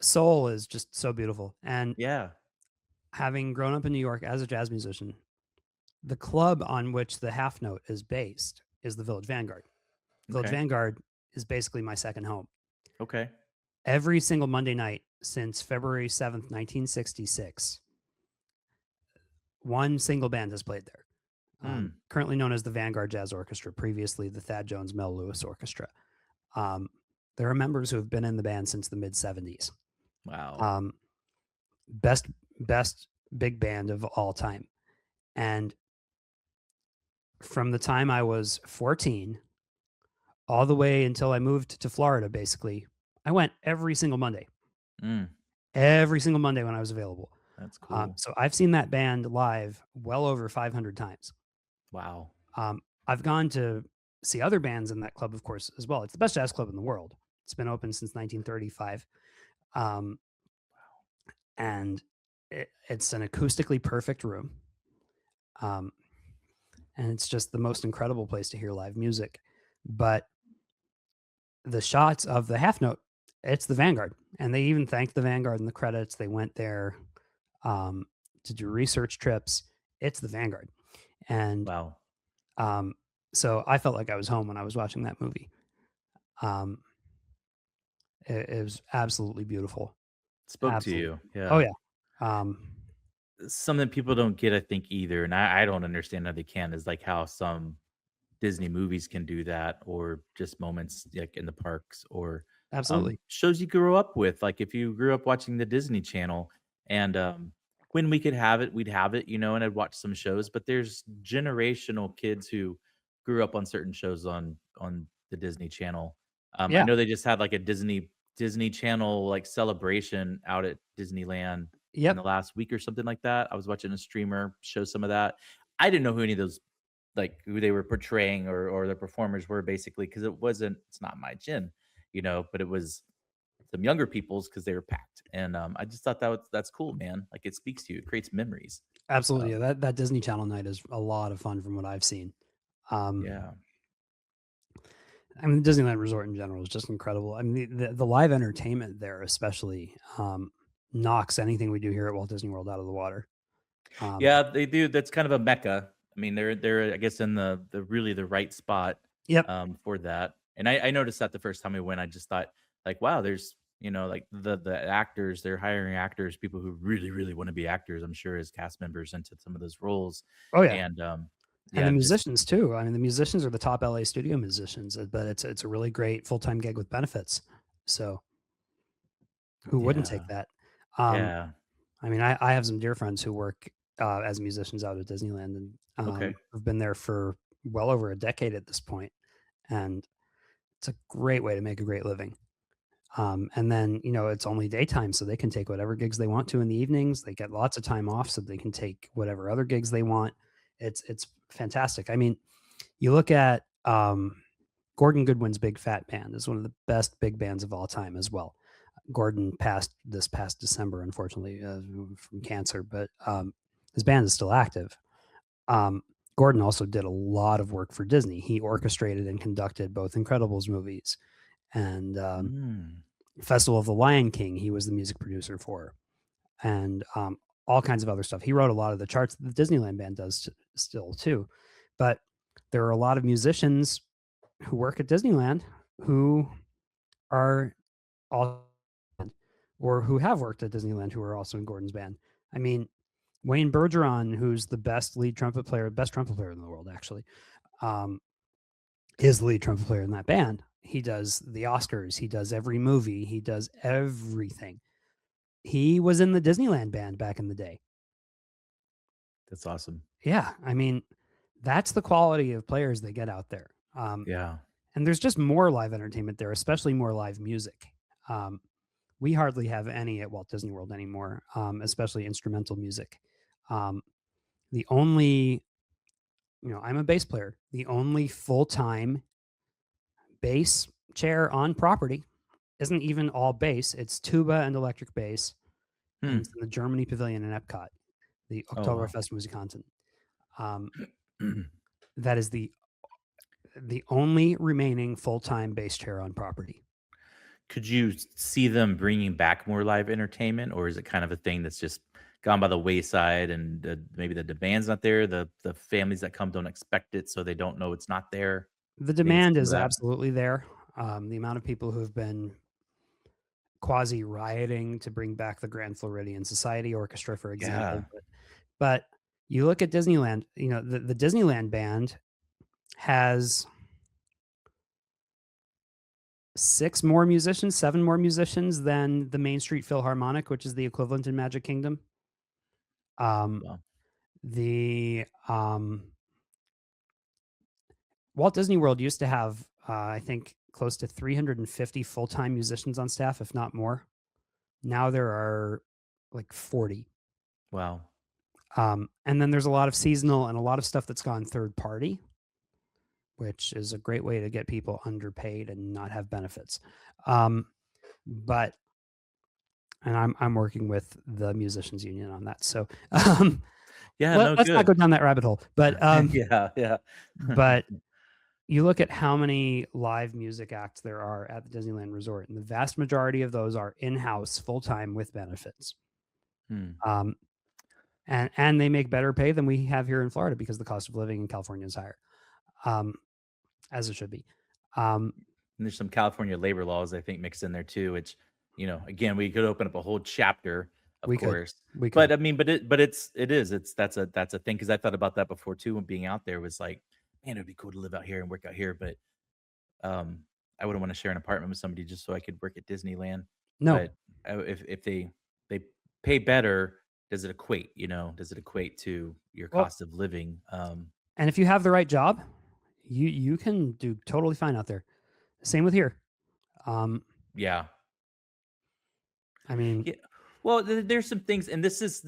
Soul is just so beautiful. And yeah. having grown up in New York as a jazz musician, the club on which the half note is based is the Village Vanguard. Village Okay. Vanguard is basically my second home. Okay. Every single Monday night since February 7th, 1966, one single band has played there. Hmm. Currently known as the Vanguard Jazz Orchestra, previously the Thad Jones Mel Lewis Orchestra. Um, there are members who have been in the band since the mid 70s. Wow. Um, best big band of all time. And from the time I was 14 all the way until I moved to Florida, basically, I went Mm, every single Monday when I was available. that's cool. So I've seen that band live well over 500 times. Wow. I've gone to see other bands in that club, of course, as well. It's the best jazz club in the world. It's been open since 1935. Um, and it's an acoustically perfect room. Um, and it's just the most incredible place to hear live music. But the shots of the half note, it's the Vanguard. And they even thanked the Vanguard in the credits. They went there um, to do research trips. It's the Vanguard. And Wow. um, so I felt like I was home when I was watching that movie. Um, it was absolutely beautiful. Spoke to Absolutely. you. Oh, Yeah. yeah. Um, Something people don't get, I think, either, and I don't understand how they can, is like how some Disney movies can do that, or just moments like in the parks, or absolutely. shows you grew up with. Like if you grew up watching the Disney Channel, and when we could have it, we'd have it, and I'd watch some shows. But there's generational kids who grew up on certain shows on the Disney Channel. I Yeah. know they just had like a Disney Channel like celebration out at Disneyland in the Yep. last week or something like that. I was watching a streamer show some of that. I didn't know who any of those like who they were portraying or the performers were basically because it's not my gin, but it was some younger people's because they were packed. And I just thought that's cool, man. Like it speaks to you, it creates memories. Absolutely. Yeah, Um, that Disney Channel night is a lot of fun from what I've seen. Um, yeah. I mean, the Disneyland Resort in general is just incredible. I mean, the live entertainment there, especially, knocks anything we do here at Walt Disney World out of the water. Um, Yeah, they do. That's kind of a mecca. I mean, they're I guess in the really the right spot yep. for that. And I noticed that the first time we went, I just thought like, wow, there's like the actors, they're hiring actors, people who really really want to be actors. I'm sure as cast members into some of those roles, Oh yeah, and and the yeah, just musicians too. I mean, the musicians are the top LA studio musicians, but it's a really great full time gig with benefits. So who wouldn't yeah, take that? Um, yeah, I mean, I have some dear friends who work as musicians out at Disneyland and okay, have been there for well over a decade at this point, and it's a great way to make a great living. And then, it's only daytime, so they can take whatever gigs they want to in the evenings. They get lots of time off, so they can take whatever other gigs they want. It's fantastic. I mean, you look at Gordon Goodwin's Big Fat Band is one of the best big bands of all time as well. Gordon passed this past December, unfortunately, from cancer, but his band is still active. Um, Gordon also did a lot of work for Disney. He orchestrated and conducted both Incredibles movies and mm, Festival of the Lion King. He was the music producer for, and all kinds of other stuff. He wrote a lot of the charts that the Disneyland band does still too. But there are a lot of musicians who work at Disneyland who are all or who have worked at Disneyland who are also in Gordon's band. I mean, Wayne Bergeron, who's the best trumpet player in the world, actually, um, is the lead trumpet player in that band. He does the Oscars. He does every movie. He does everything. He was in the Disneyland band back in the day. that's awesome. Yeah, I mean, that's the quality of players they get out there. Yeah, And there's just more live entertainment there, especially more live music. Um, we hardly have any at Walt Disney World anymore, especially instrumental music. Um, the only, I'm a bass player. The only full time bass chair on property isn't even all bass. It's tuba and electric bass, and hmm. it's in the Germany Pavilion in Epcot, the Oh wow. Oktoberfest Musikanten. Um, that is the only remaining full time bass chair on property. Could you see them bringing back more live entertainment, or is it kind of a thing that's just gone by the wayside, and maybe the demand's not there, the families that come don't expect it, so they don't know it's not there? The Think it's demand some of is that? absolutely there. The amount of people who have been quasi rioting to bring back the Grand Floridian Society Orchestra, for example. Yeah. But you look at Disneyland, the Disneyland band has seven more musicians than the Main Street Philharmonic, which is the equivalent in Magic Kingdom. Um, Well, the Walt Disney World used to have, I think, close to 350 full-time musicians on staff, if not more. Now there are like 40. Wow. And then there's a lot of seasonal and a lot of stuff that's gone third party, which is a great way to get people underpaid and not have benefits. But and I'm working with the musicians union on that. So Yeah, no, let's not good. go down that rabbit hole. But Yeah. but you look at how many live music acts there are at the Disneyland Resort, and the vast majority of those are in-house, full-time with benefits. Hmm. Um, and they make better pay than we have here in Florida because the cost of living in California is higher, as it should be. And there's some California labor laws I think mixed in there too, which again we could open up a whole chapter, of We could. course. We But could. I mean, it's that's a thing because I thought about that before too when being out there was like, man, it'd be cool to live out here and work out here, but I wouldn't want to share an apartment with somebody just so I could work at Disneyland. No. But if they pay better, does it equate? Does it equate to your Well, cost of living? and if you have the right job, you can do totally fine out there. Same with here. Yeah. I mean, Yeah. Well, there's some things, and this is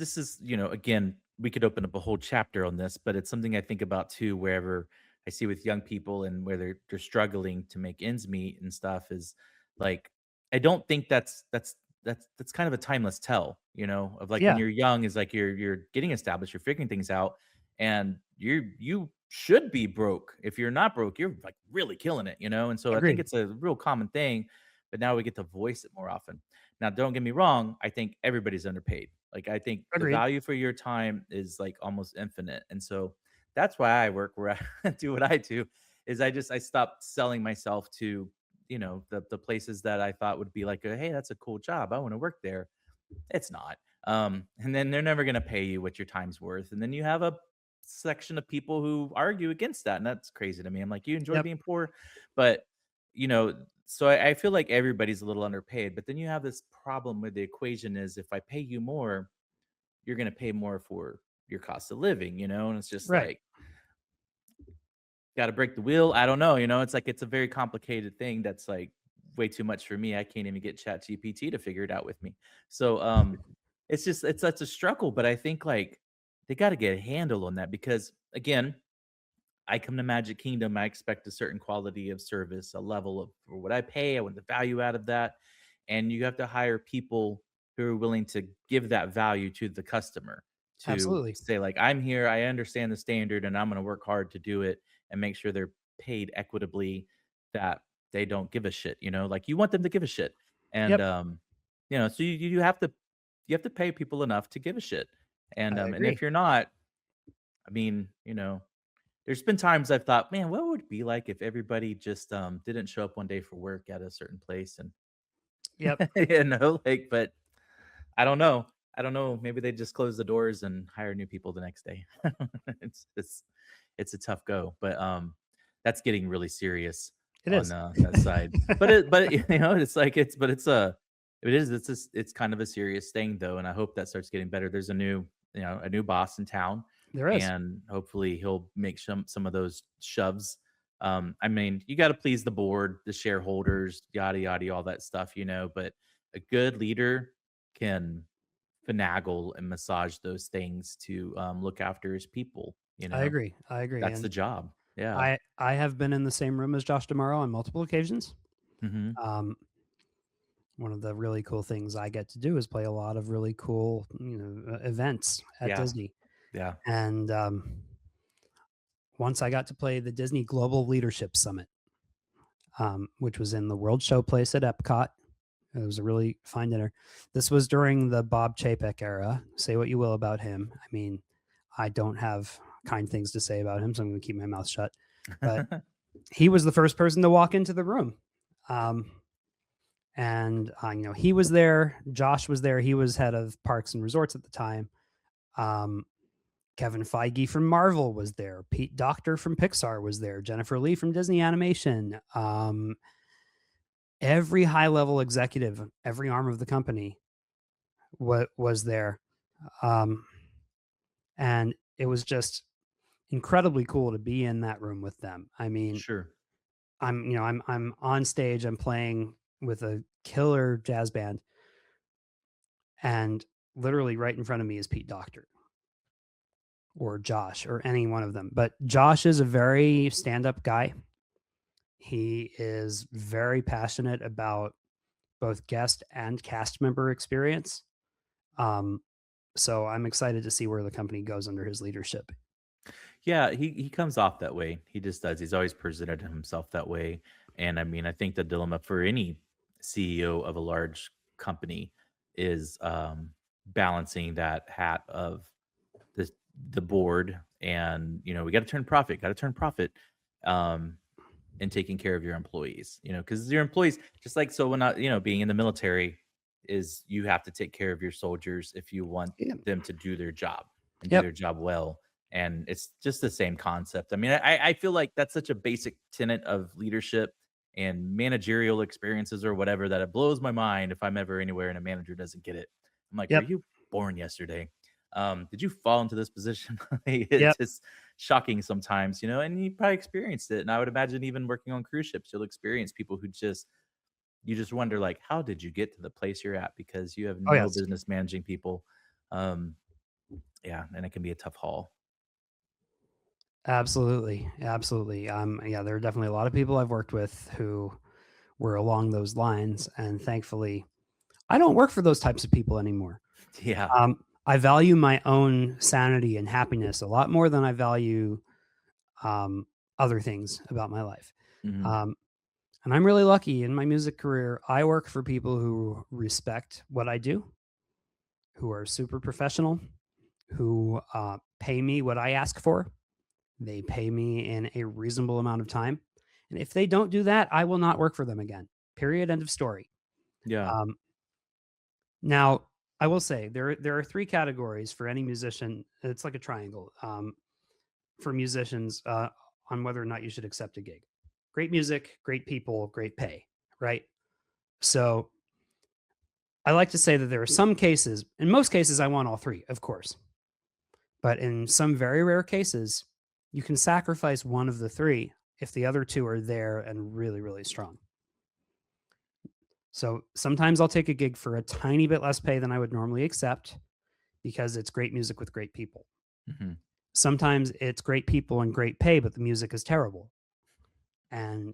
again, we could open up a whole chapter on this, but it's something I think about too. Wherever I see with young people and where they're struggling to make ends meet and stuff is like, I don't think that's kind of a timeless tell, of like when yeah, you're young is like you're getting established, you're figuring things out, and you should be broke. If you're not broke, you're like really killing it, and so I think agreed. it's a real common thing, but now we get to voice it more often. Now, don't get me wrong, I think everybody's underpaid. Like, I think the Agreed. value for your time is like almost infinite. And so that's why I work where I do what I do is I stopped selling myself to, the places that I thought would be like, hey, that's a cool job. I want to work there. It's not. And then they're never going to pay you what your time's worth. And then you have a section of people who argue against that. And that's crazy to me. I'm like, you enjoy Yep. being poor, but so I feel like everybody's a little underpaid. But then you have this problem with the equation is if I pay you more, you're going to pay more for your cost of living, and it's just Right. like, got to break the wheel. I don't know, it's like it's a very complicated thing that's like way too much for me. I can't even get Chat GPT to figure it out with me. So it's such a struggle, but I think like they got to get a handle on that because again, I come to Magic Kingdom, I expect a certain quality of service, a level of for what I pay, I want the value out of that. And you have to hire people who are willing to give that value to the customer to Absolutely. say, like, I'm here, I understand the standard, and I'm going to work hard to do it and make sure they're paid equitably, that they don't give a shit, like you want them to give a shit. And Yep. so you have to pay people enough to give a shit. I And agree. if you're not, I mean, there's been times I've thought, man, what would it be like if everybody just didn't show up one day for work at a certain place and Yep. like, but I don't know. I don't know. Maybe they just close the doors and hire new people the next day. it's it's it's a tough go, but that's getting really serious It on is. that side. But it's like it's kind of a serious thing though, and I hope that starts getting better. There's a new boss in town, There is. and hopefully he'll make some of those shoves. I mean, you got to please the board, the shareholders, yada yada, all that stuff, but a good leader can finagle and massage those things to look after his people. I agree. I agree. That's the And job. Yeah. I have been in the same room as Josh Tomorrow on multiple occasions. Hmm. Um, one of the really cool things I get to do is play a lot of really cool, events at Yeah. Disney. Yeah. And once I got to play the Disney Global Leadership Summit, which was in the World Showplace at Epcot. It was a really fine dinner. This was during the Bob Chapek era. Say what you will about him. I mean, I don't have kind things to say about him, so I'm going to keep my mouth shut. But he was the first person to walk into the room. And he was there. Josh was there. He was head of parks and resorts at the time. Kevin Feige from Marvel was there. Pete Docter from Pixar was there. Jennifer Lee from Disney Animation. Every high level executive, every arm of the company was there. And it was just incredibly cool to be in that room with them. I mean, Sure. I'm on stage, I'm playing with a killer jazz band, and literally right in front of me is Pete Docter or Josh or any one of them. But Josh is a very stand-up guy. He is very passionate about both guest and cast member experience. Um, so I'm excited to see where the company goes under his leadership. Yeah, he comes off that way. He just does. He's always presented himself that way. And I mean, I think the dilemma for any CEO of a large company is balancing that hat of the the board and we got to turn profit. Um, and taking care of your employees, because your employees, just like so when being in the military is you have to take care of your soldiers if you want Yeah. them to do their job and do Yep. their job well. And it's just the same concept. I mean, I feel like that's such a basic tenet of leadership and managerial experiences or whatever that it blows my mind if I'm ever anywhere and a manager doesn't get it. I'm like, were Yep. you born yesterday? Did you fall into this position? Yep. It's just shocking sometimes, and you probably experienced it. And I would imagine even working on cruise ships, you'll experience people who you just wonder, like, how did you get to the place you're at? Because you have Oh no yes. business managing people. Um, yeah, and it can be a tough haul. Absolutely. Absolutely. Yeah, there are definitely a lot of people I've worked with who were along those lines. And thankfully, I don't work for those types of people anymore. Yeah. I value my own sanity and happiness a lot more than I value um, other things about my life. Hmm. Um, and I'm really lucky in my music career. I work for people who respect what I do, who are super professional, who pay me what I ask for. They pay me in a reasonable amount of time. And if they don't do that, I will not work for them again. Period. End of story. Yeah. Um, Now, I will say there are three categories for any musician. It's like a triangle for musicians on whether or not you should accept a gig. Great music, great people, great pay, right? So I like to say that there are some cases, in most cases, I want all three, of course. But in some very rare cases, you can sacrifice one of the three if the other two are there and really, really strong. So sometimes I'll take a gig for a tiny bit less pay than I would normally accept because it's great music with great people. Hmm. Sometimes it's great people and great pay, but the music is terrible. And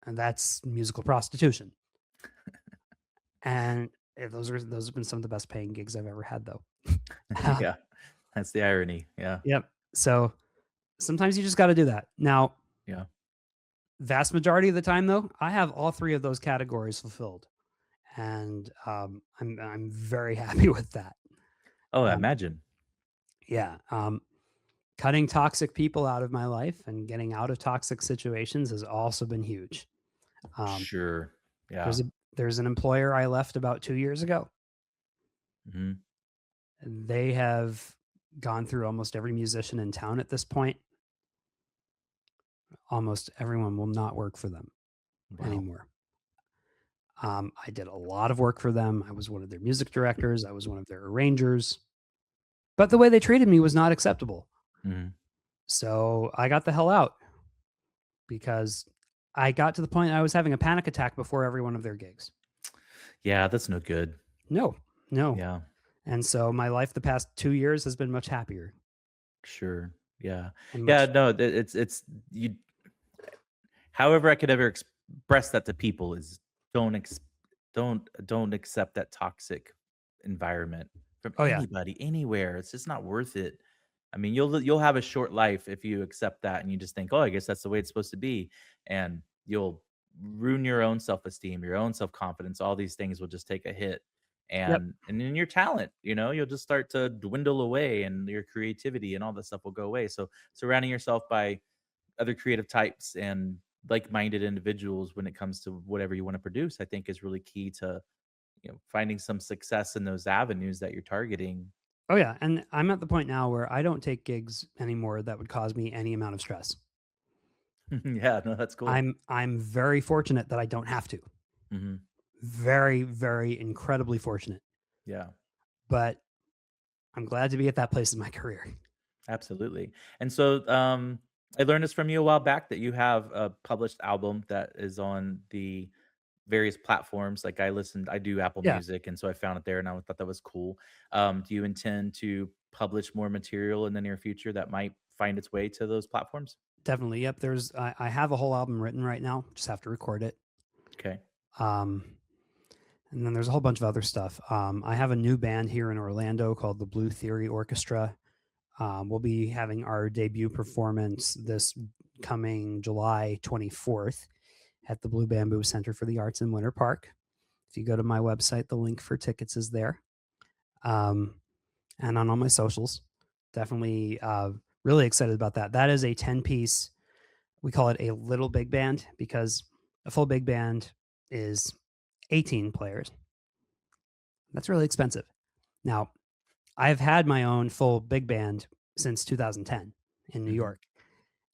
and that's musical prostitution. And those have been some of the best paying gigs I've ever had though. Yeah. That's the irony. Yeah. Yep. So sometimes you just got to do that. Now, Yeah. vast majority of the time though, I have all three of those categories fulfilled. And I'm very happy with that. Oh, I Um, imagine. yeah. Cutting toxic people out of my life and getting out of toxic situations has also been huge. Um, Sure. Yeah. there's a there's an employer I left about 2 years ago. Hmm. They have gone through almost every musician in town at this point. Almost everyone will not work for them Wow. anymore. I did a lot of work for them. I was one of their music directors. I was one of their arrangers. But the way they treated me was not acceptable. Hmm. So I got the hell out because I got to the point I was having a panic attack before every one of their gigs. Yeah, that's no good. No, no. Yeah. And so my life the past 2 years has been much happier Sure. Yeah. and Yeah. much. No, it's you. However, I could ever express that to people is don't ex- don't accept that toxic environment from Oh yeah. anybody, anywhere. It's just not worth it. I mean, you'll have a short life if you accept that and you just think, oh, I guess that's the way it's supposed to be, and you'll ruin your own self esteem, your own self confidence. All these things will just take a hit, Yep. and then your talent, you'll just start to dwindle away, and your creativity and all that stuff will go away. So surrounding yourself by other creative types and like-minded individuals when it comes to whatever you want to produce, I think is really key to, finding some success in those avenues that you're targeting. Oh yeah. And I'm at the point now where I don't take gigs anymore that would cause me any amount of stress. Yeah, no, that's cool. I'm very fortunate that I don't have to. Hmm. Very, very incredibly fortunate. Yeah, But I'm glad to be at that place in my career. Absolutely. And so I learned this from you a while back that you have a published album that is on the various platforms. Like I do Apple Yeah, Music, and so I found it there, and I thought that was cool. Do you intend to publish more material in the near future that might find its way to those platforms? definitely. Yep. I have a whole album written right now. Just have to record it. Okay. Um, and then there's a whole bunch of other stuff. I have a new band here in Orlando called the Blue Theory Orchestra. We'll be having our debut performance this coming July 24th at the Blue Bamboo Center for the Arts in Winter Park. If you go to my website, the link for tickets is there. And on all my socials. Definitely really excited about that. That is a 10-piece, we call it a little big band because a full big band is 18 players. That's really expensive. Now, I've had my own full big band since 2010 in New Hmm. York,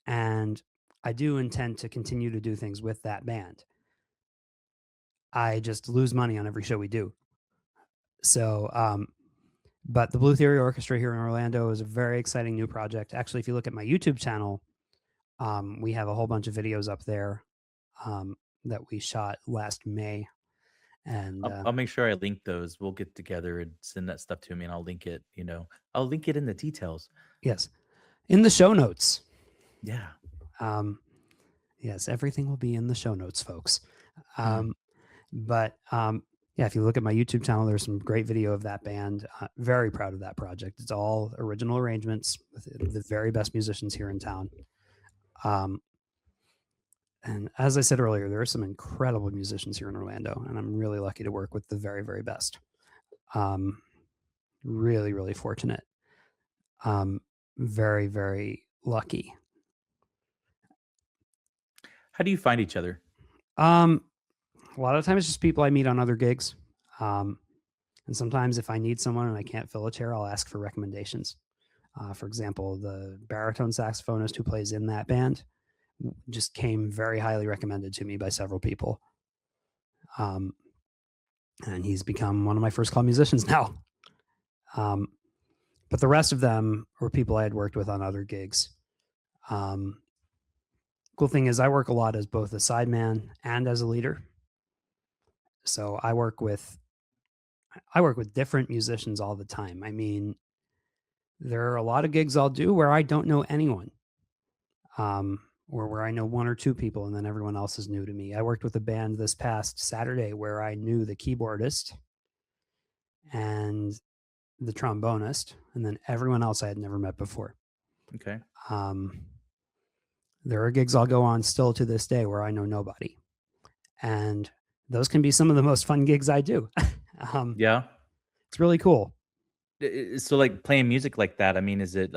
and I do intend to continue to do things with that band. I just lose money on every show we do. So, but the Blue Theory Orchestra here in Orlando is a very exciting new project. Actually, if you look at my YouTube channel, we have a whole bunch of videos up there that we shot last May. And I'll make sure I link those. We'll get together and send that stuff to me, and I'll link it. I'll link it in the details. yes, in the show notes. Yeah. Um, yes, everything will be in the show notes, folks. Hmm. But yeah, if you look at my YouTube channel, there's some great video of that band. Very proud of that project. It's all original arrangements with the very best musicians here in town. And as I said earlier, there are some incredible musicians here in Orlando, and I'm really lucky to work with the very, very best. Really, really fortunate. Very, very lucky. How do you find each other? A lot of times it's just people I meet on other gigs. And sometimes if I need someone and I can't fill a chair, I'll ask for recommendations. For example, the baritone saxophonist who plays in that band just came very highly recommended to me by several people. And he's become one of my first call musicians now. But the rest of them were people I had worked with on other gigs. Cool thing is I work a lot as both a sideman and as a leader. So I work with different musicians all the time. I mean, there are a lot of gigs I'll do where I don't know anyone. Or where I know one or two people and then everyone else is new to me. I worked with a band this past Saturday where I knew the keyboardist and the trombonist, and then everyone else I had never met before. Okay. There are gigs I'll go on still to this day where I know nobody. And those can be some of the most fun gigs I do. Yeah. It's really cool. So, like playing music like that, I mean, is it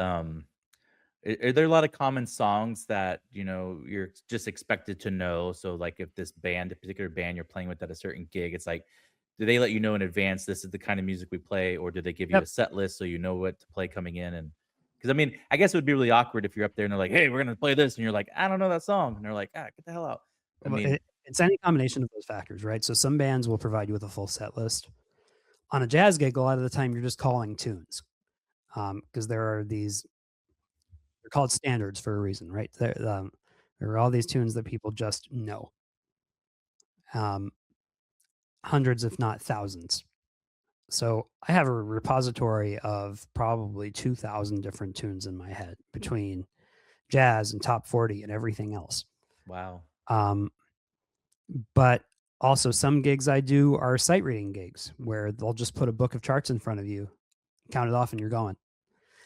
are there a lot of common songs that you're just expected to know? So, like, if this band, a particular band you're playing with at a certain gig, it's like, do they let you know in advance this is the kind of music we play, or do they give you Yep. a set list so you know what to play coming in? And because I mean, I guess it would be really awkward if you're up there and they're like, "Hey, we're gonna play this," and you're like, "I don't know that song," and they're like, "Ah, get the hell out." I Well, mean, it's any combination of those factors, right? So some bands will provide you with a full set list. On a jazz gig, a lot of the time you're just calling tunes because they're called standards for a reason, right? There are all these tunes that people just know, um, hundreds, if not thousands. So I have a repository of probably 2,000 different tunes in my head between jazz and top 40 and everything else. wow. Um, but also, some gigs I do are sight reading gigs where they'll just put a book of charts in front of you, count it off, and you're going.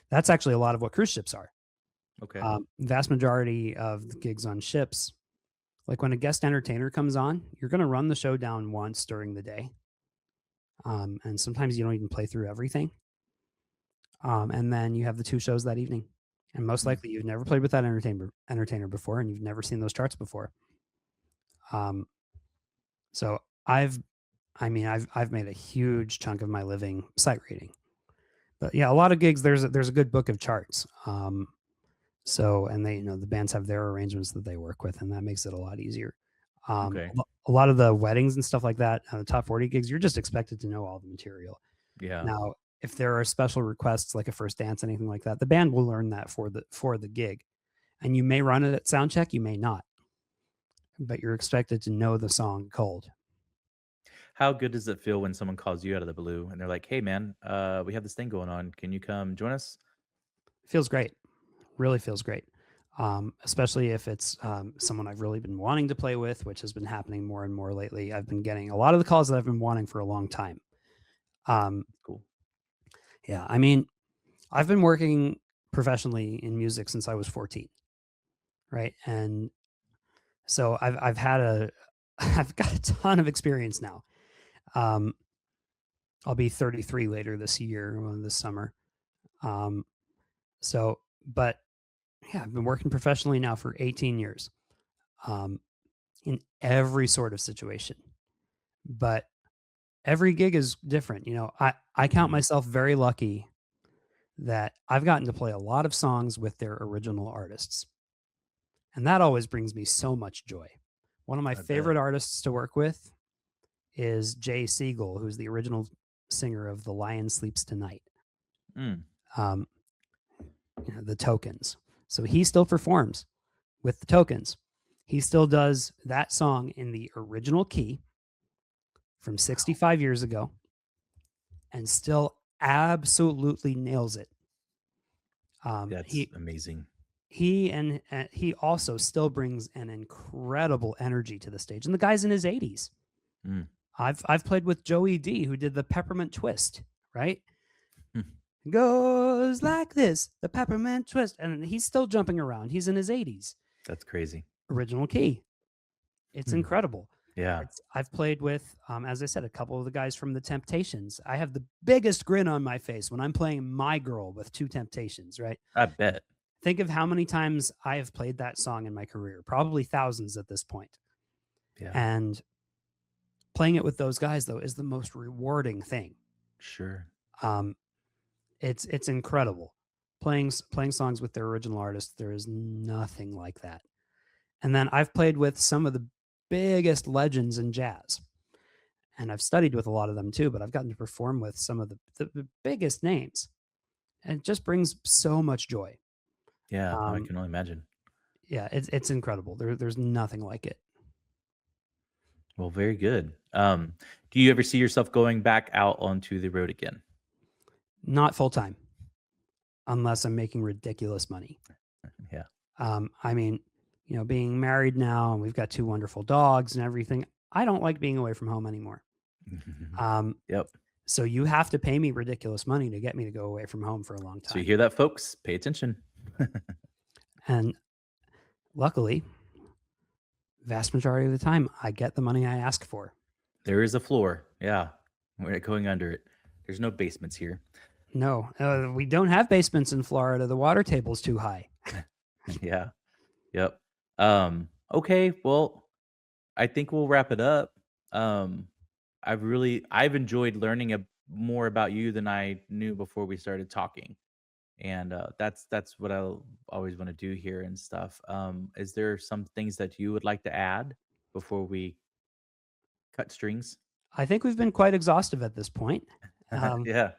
That's actually a lot of what cruise ships are. Okay. Vast majority of the gigs on ships, like when a guest entertainer comes on, you're going to run the show down once during the day. And sometimes you don't even play through everything. And then you have the two shows that evening. And most Mm. likely you've never played with that entertainer before, and you've never seen those charts before. So I've made a huge chunk of my living sight reading. But yeah, a lot of gigs there's a good book of charts. So and they the bands have their arrangements that they work with, and that makes it a lot easier. Okay. A lot of the weddings and stuff like that, the top 40 gigs, you're just expected to know all the material. Yeah. Now, if there are special requests like a first dance, anything like that, the band will learn that for the gig. And you may run it at sound check, you may not, but you're expected to know the song cold. How good does it feel when someone calls you out of the blue and they're like, "Hey, man, we have this thing going on. Can you come join us?" Feels great. Really feels great. Especially if it's someone I've really been wanting to play with, which has been happening more and more lately. I've been getting a lot of the calls that I've been wanting for a long time. Cool. Yeah, I mean, I've been working professionally in music since I was 14, right? And so I've had a I've got a ton of experience now. Um, I'll be 33 later this year, this summer. Um, so, but yeah, I've been working professionally now for 18 years, um, in every sort of situation. But every gig is different. I count Mhm. myself very lucky that I've gotten to play a lot of songs with their original artists. And that always brings me so much joy. One of my I bet. favorite artists to work with is Jay Siegel, who's the original singer of The Lion Sleeps Tonight, Mm, um, the Tokens. So he still performs with the Tokens. He still does that song in the original key from 65 years ago and still absolutely nails it. Um, that's he amazing. he also still brings an incredible energy to the stage, and the guy's in his 80s. Mm. I've played with Joey D, who did the Peppermint Twist, right? Hmm. Goes like this, the Peppermint Twist, and he's still jumping around. He's in his 80s. That's crazy. Original key. It's Hmm. incredible. Yeah, I've played with, as I said, a couple of the guys from the Temptations. I have the biggest grin on my face when I'm playing My Girl with Two Temptations, right? I bet. Think of how many times I have played that song in my career, probably thousands at this point. Yeah, And playing it with those guys, though, is the most rewarding thing. sure. Um, it's incredible. Playing songs with their original artists, there is nothing like that. And then I've played with some of the biggest legends in jazz, and I've studied with a lot of them too. But I've gotten to perform with some of the biggest names, and it just brings so much joy. Yeah, no, I Um, can only imagine. yeah, it's incredible. There's nothing like it. Well, very good. Do you ever see yourself going back out onto the road again? Not full time, unless I'm making ridiculous money. Yeah. I mean, being married now and we've got two wonderful dogs and everything, I don't like being away from home anymore. Um, Yep. so you have to pay me ridiculous money to get me to go away from home for a long So you time. hear that, folks? Pay attention. And luckily, vast majority of the time, I get the money I ask for. There is a floor. Yeah. We're not going under it. There's no basements here. No, we don't have basements in Florida. The water table's too high. Yeah. Yep. Okay. Well, I think we'll wrap it up. Um, I've enjoyed learning more about you than I knew before we started talking. And that's what I always want to do here and stuff. Is there some things that you would like to add before we cut strings? I think we've been quite exhaustive at this point. Um, Yeah.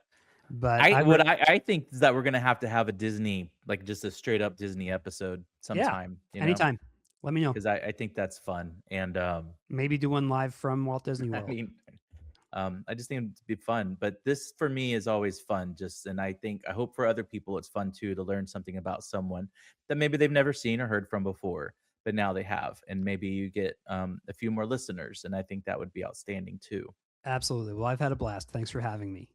but I what I think is that we're gonna have to have a Disney, like just a straight up Disney episode yeah, sometime, anytime. Let me know. because I think that's fun. And Maybe do one live from Walt Disney I World. mean, I just think it'd be fun. But this for me is always fun. And I hope for other people it's fun too to learn something about someone that maybe they've never seen or heard from before, but now they have, and maybe you get a few more listeners, and I think that would be outstanding too. Absolutely. Well, I've had a blast. Thanks for having me.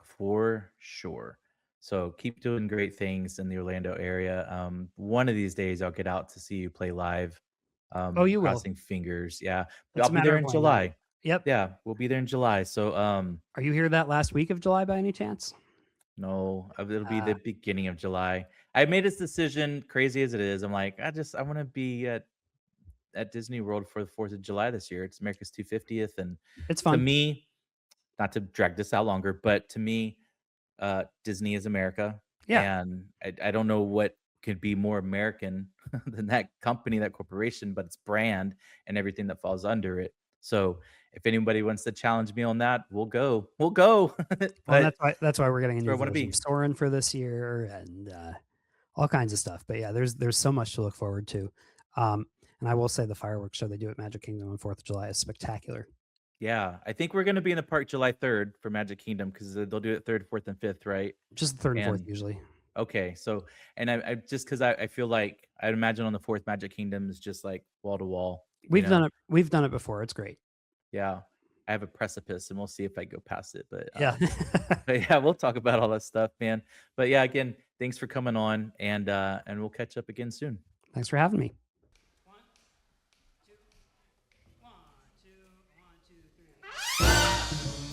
For sure. So keep doing great things in the Orlando area. One of these days I'll get out to see you play live. Oh, you will. Crossing fingers. Yeah. It's I'll a be matter there of in when now. July. Yep. Yeah, we'll be there in July. So Are you here that last week of July by any chance? no, it'll be the Uh, beginning of July. I made this decision, crazy as it is. I'm like, I want to be at Disney World for the 4th of July this year. It's America's 250th. And it's to fun. me, not to drag this out longer, but to me, Disney is America, Yeah. and I don't know what could be more American than that company, that corporation, but its brand and everything that falls under it. So if anybody wants to challenge me on that, we'll go. We'll go. Well, But that's why we're getting a that's where new I want to version be. of Soren for this year, and all kinds of stuff. But yeah, there's so much to look forward to. And I will say the fireworks show they do at Magic Kingdom on 4th of July is spectacular. Yeah, I think we're gonna be in the park July 3rd for Magic Kingdom because they'll do it 3rd, 4th, and 5th, right? Just the 3rd and 4th And usually. okay, so and I just because I feel like I'd imagine on the 4th Magic Kingdom is just like wall to wall, you We've done know? it. We've done it before. It's great. Yeah, I have a precipice, and we'll see if I go past it. But Yeah. but yeah, we'll talk about all that stuff, man. But yeah, again, thanks for coming on, and we'll catch up again soon. Thanks for having me. 1, 2, 1, 2, 1, 2, 3.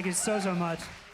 Thank you so much.